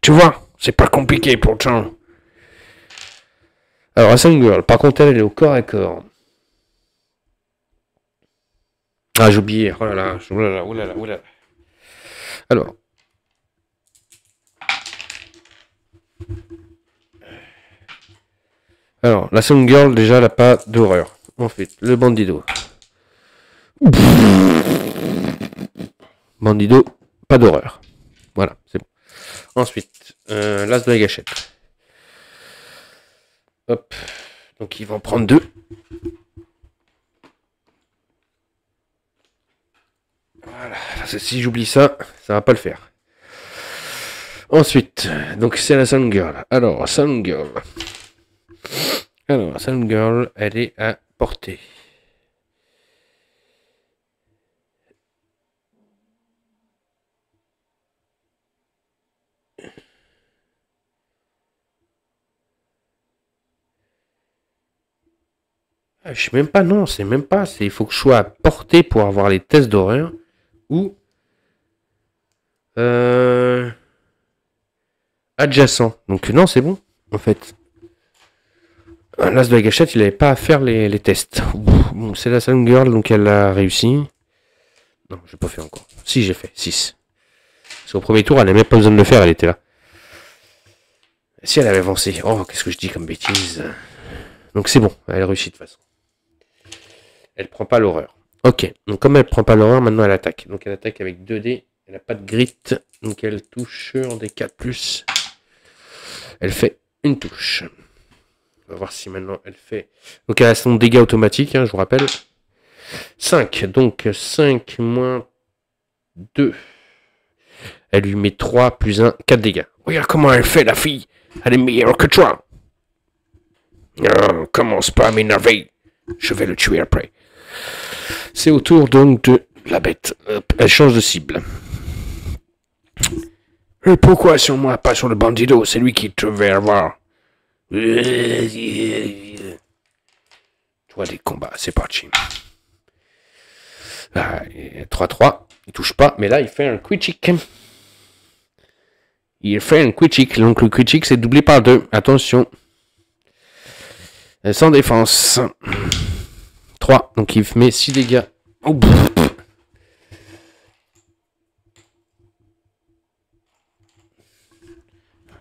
Tu vois, c'est pas compliqué pourtant. Alors, la Saloon Girl, par contre, elle est au corps à corps. Ah, j'ai oublié. Oh là là, oh là là, oh là là, oh là là. Alors, Alors, la Sun Girl, déjà, elle n'a pas d'horreur. Ensuite, le Bandido. Bandido, pas d'horreur. Voilà, c'est bon. Ensuite, l'As de la gâchette. Hop. Donc, ils vont prendre 2. Voilà. Parce que si j'oublie ça, ça va pas le faire. Ensuite, donc c'est la Sun Girl. Alors, Sun Girl. Alors, Sun Girl, elle est à portée. Ah, je sais même pas, non, c'est même pas. Il faut que je sois à portée pour avoir les tests d'horreur. Ou adjacent. Donc non, c'est bon, en fait. L'As de la gâchette, il n'avait pas à faire les tests. Bon, c'est la Sun Girl, donc elle a réussi. Non, j'ai pas fait encore. Si, j'ai fait 6. Parce qu'au premier tour, elle n'avait même pas besoin de le faire, elle était là. Si elle avait avancé. Oh, qu'est-ce que je dis comme bêtise. Donc c'est bon, elle a réussi de toute façon. Elle prend pas l'horreur. Ok, donc comme elle prend pas l'horreur, maintenant elle attaque. Donc elle attaque avec 2 dés. Elle n'a pas de grit. Donc elle touche en D4+. Elle fait une touche. On va voir si maintenant elle fait... Donc elle a son dégât automatique, hein, je vous rappelle. 5. Donc 5 moins 2. Elle lui met 3 plus 1, 4 dégâts. Regarde comment elle fait, la fille. Elle est meilleure que toi. Oh, commence pas à m'énerver. Je vais le tuer après. C'est au tour donc de la bête. Hop, elle change de cible. Et pourquoi sur moi, pas sur le bandido? C'est lui qui te veut avoir. Toi des combats, c'est parti. 3-3, il touche pas, mais là il fait un quick. Il fait un quick, donc le quick c'est doublé par 2. Attention. Sans défense. 3, donc il met 6 dégâts. Oh,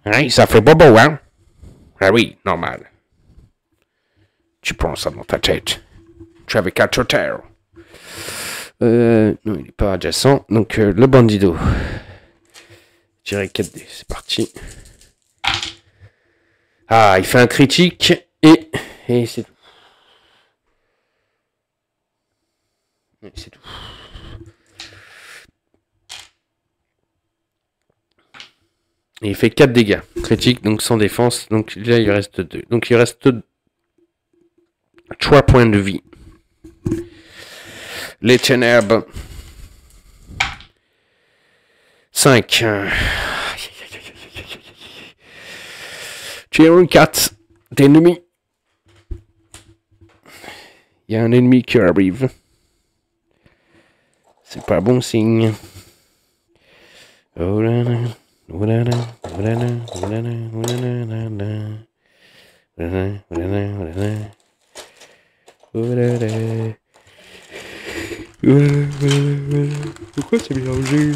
hein, ça fait bobo, hein? Ah oui, normal. Tu prends ça dans ta tête. Tu avais 4 terres. Non, il n'est pas adjacent. Donc, le bandido. Je dirais 4D. C'est parti. Ah, il fait un critique. Et c'est tout. C'est tout. Et il fait 4 dégâts. Critique, donc sans défense. Donc là, il reste 2. Donc il reste 3 points de vie. Les ténèbres. 5. Tu es un 4 d'ennemis. Il y a un ennemi qui arrive. C'est pas bon signe. Oh là là. Oh là là. Oh là là. Oh là là. Oh là là. Oh là là. Oh là là. Oh là là. Oh là là. Pourquoi c'est mélangé?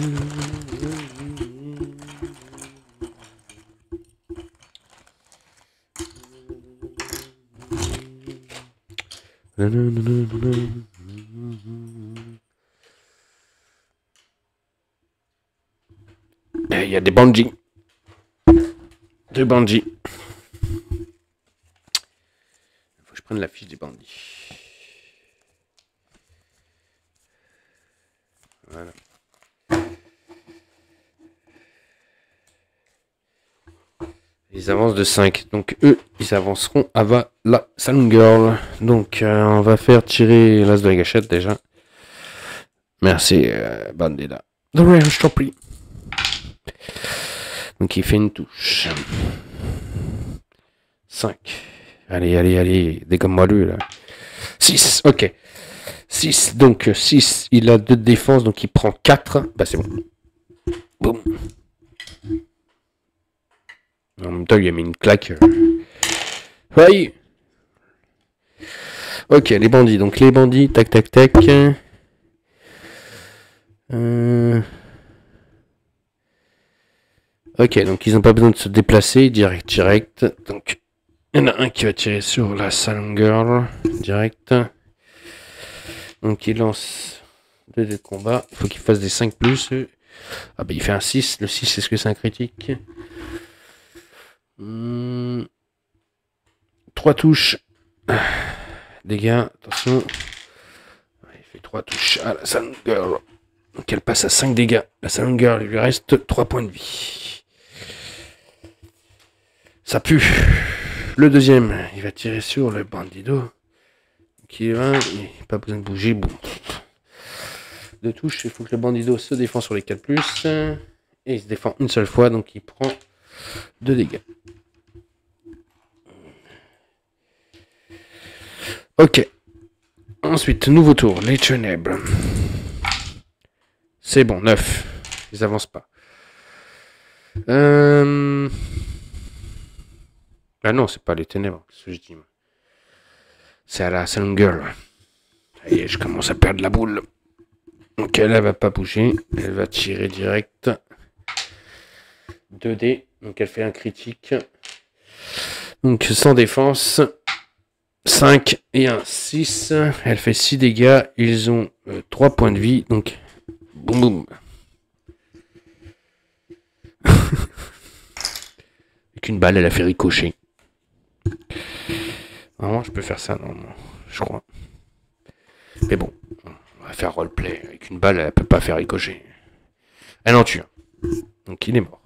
Il y a des bandits. 2 bandits. Faut que je prenne la fiche des bandits. Voilà. Ils avancent de 5. Donc eux, ils avanceront avant la Sun Girl. Donc on va faire tirer l'as de la gâchette déjà. Merci, Bandida. De rien, je t'en prie. Donc il fait une touche. 5. Allez, allez, allez. Dégomme-moi lui là. 6, ok. 6, donc 6, il a 2 de défense, donc il prend 4. Bah c'est bon. Boum. En même temps, il a mis une claque. Oui. Ok, les bandits. Donc les bandits, tac, tac, tac. Ok, donc ils n'ont pas besoin de se déplacer, direct. Donc Il y en a un qui va tirer sur la Salon Girl, direct. Donc il lance 2 dés de combat. Il faut qu'il fasse des 5+. Ah bah il fait un 6. Le 6, est-ce que c'est un critique? 3 touches. Dégâts, attention. Il fait 3 touches à la Salon Girl. Donc elle passe à 5 dégâts. La Salon Girl, il lui reste 3 points de vie. Ça pue. Le deuxième, il va tirer sur le bandido. Qui va, il n'a pas besoin de bouger. Boum. 2 touches, il faut que le bandido se défend sur les 4+. Et il se défend une seule fois, donc il prend 2 dégâts. Ok. Ensuite, nouveau tour, les ténèbres. C'est bon, 9. Ils avancent pas. Ah non, c'est pas les ténèbres, c'est ce que je dis. C'est à la Salon Girl. Ça y est, je commence à perdre la boule. Donc elle va pas bouger. Elle va tirer direct. 2 dés. Donc elle fait un critique. Donc sans défense. 5 et un 6. Elle fait 6 dégâts. Ils ont 3 points de vie. Donc boum boum. Avec une balle, elle a fait ricocher. Normalement, je peux faire ça, non, je crois. Mais bon, on va faire roleplay. Avec une balle, elle peut pas faire ricocher. Elle en tue. Donc il est mort.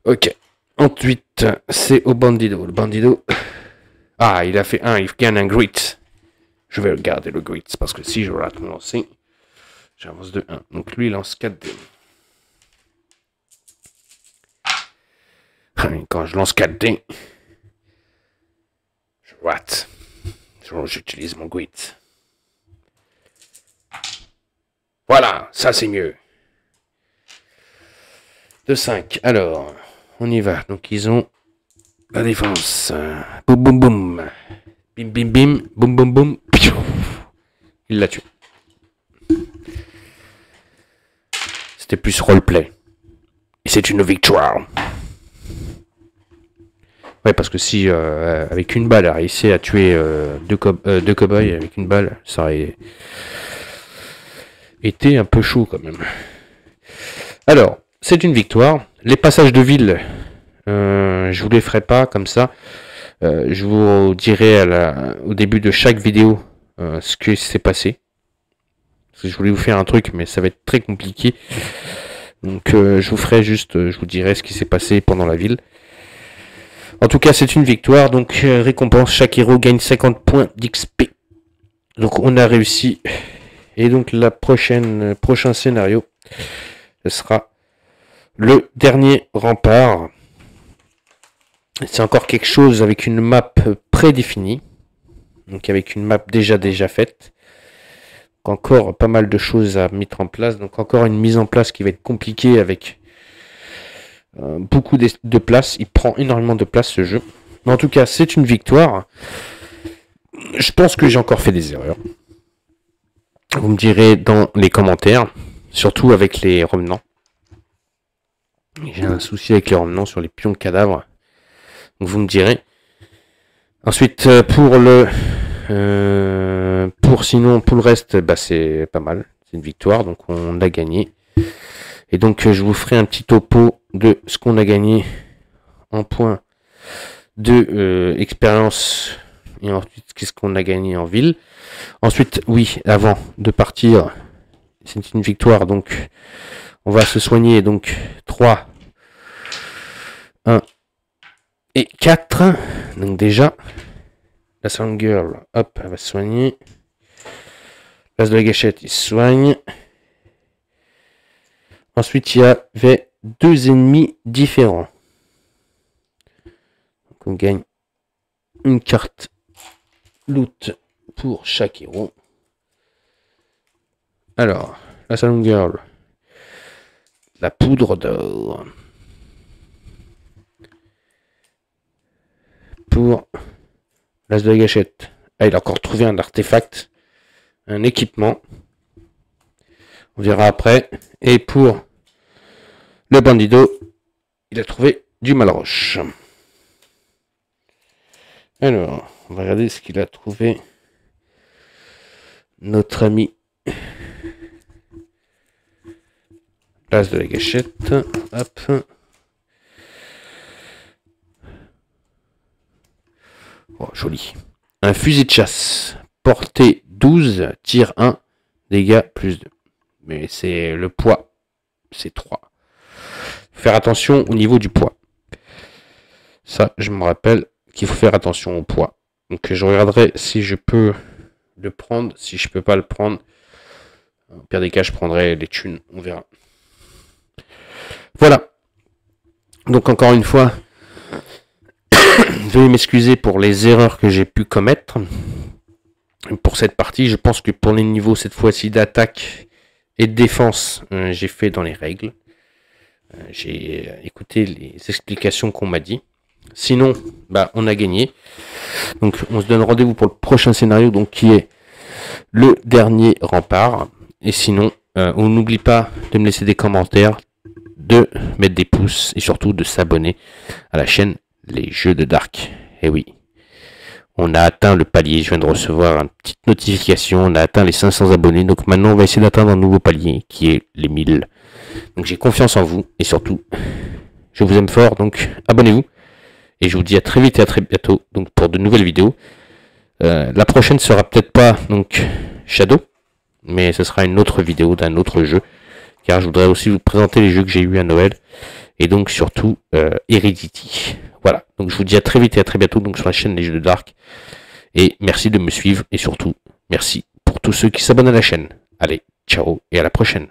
Ok. Ensuite, c'est au bandido. Le bandido. Ah, il a fait 1. Il gagne un grit. Je vais regarder le grit. Parce que si je rate mon lancer, j'avance de 1. Donc lui, il lance 4 dés. Quand je lance 4 dés, je rate. J'utilise mon grit. Voilà, ça c'est mieux. De 5. Alors, on y va. Donc ils ont la défense. Boum boum boum. Bim bim bim. Boum boum boum. Il l'a tué. C'était plus roleplay. Et c'est une victoire. Ouais, parce que si avec une balle, elle réussit à tuer deux cow-boys avec une balle, ça aurait été un peu chaud quand même. Alors, c'est une victoire. Les passages de ville, je vous les ferai pas comme ça. Je vous dirai au début de chaque vidéo ce qui s'est passé. Parce que je voulais vous faire un truc, mais ça va être très compliqué. Donc je vous ferai juste, je vous dirai ce qui s'est passé pendant la ville. En tout cas, c'est une victoire. Donc récompense, chaque héros gagne 50 points d'XP. Donc on a réussi. Et donc prochain scénario, ce sera le dernier rempart. C'est encore quelque chose avec une map prédéfinie. Donc avec une map déjà faite. Donc encore pas mal de choses à mettre en place. Donc encore une mise en place qui va être compliquée avec beaucoup de place. Il prend énormément de place ce jeu. Mais en tout cas, c'est une victoire. Je pense que j'ai encore fait des erreurs. Vous me direz dans les commentaires. Surtout avec les revenants. J'ai un souci avec les revenants sur les pions de cadavres. Donc vous me direz. Ensuite, pour le reste, bah, c'est pas mal. C'est une victoire, donc on a gagné. Et donc je vous ferai un petit topo de ce qu'on a gagné en points de expérience et ensuite qu'est-ce qu'on a gagné en ville. Ensuite, oui, avant de partir, c'est une victoire, donc on va se soigner. Donc 3, 1 et 4. Donc déjà, la Salon Girl, hop, elle va se soigner. Place de la gâchette, il se soigne. Ensuite, il y avait 2 ennemis différents. Donc on gagne une carte loot pour chaque héros. Alors, la Salon Girl. La poudre d'or. Pour l'as de la gâchette. Ah, il a encore trouvé un artefact. Un équipement. On verra après. Et pour le bandido, il a trouvé du malroche. Alors, on va regarder ce qu'il a trouvé. Notre ami. L'as de la gâchette. Hop. Oh, joli. Un fusil de chasse. Portée 12, tir 1, dégâts plus 2. Mais c'est le poids. C'est 3. Faire attention au niveau du poids. Ça, je me rappelle qu'il faut faire attention au poids. Donc je regarderai si je peux le prendre. Si je peux pas le prendre, au pire des cas, je prendrai les thunes. On verra. Voilà. Donc encore une fois, veuillez m'excuser pour les erreurs que j'ai pu commettre. Pour cette partie, je pense que pour les niveaux cette fois-ci d'attaque et de défense, j'ai fait dans les règles. J'ai écouté les explications qu'on m'a dit. Sinon, on a gagné. Donc on se donne rendez-vous pour le prochain scénario, donc qui est le dernier rempart. Et sinon, on n'oublie pas de me laisser des commentaires, de mettre des pouces et surtout de s'abonner à la chaîne Les Jeux de Dark. Et oui, on a atteint le palier, je viens de recevoir une petite notification, on a atteint les 500 abonnés, donc maintenant on va essayer d'atteindre un nouveau palier qui est les 1000. Donc j'ai confiance en vous et surtout, je vous aime fort, donc abonnez-vous. Et je vous dis à très vite et à très bientôt donc pour de nouvelles vidéos. La prochaine sera peut-être pas donc Shadow, mais ce sera une autre vidéo d'un autre jeu. Car je voudrais aussi vous présenter les jeux que j'ai eu à Noël. Et donc surtout Heredity. Voilà, donc je vous dis à très vite et à très bientôt donc sur la chaîne Les Jeux de Dark. Et merci de me suivre et surtout merci pour tous ceux qui s'abonnent à la chaîne. Allez, ciao et à la prochaine.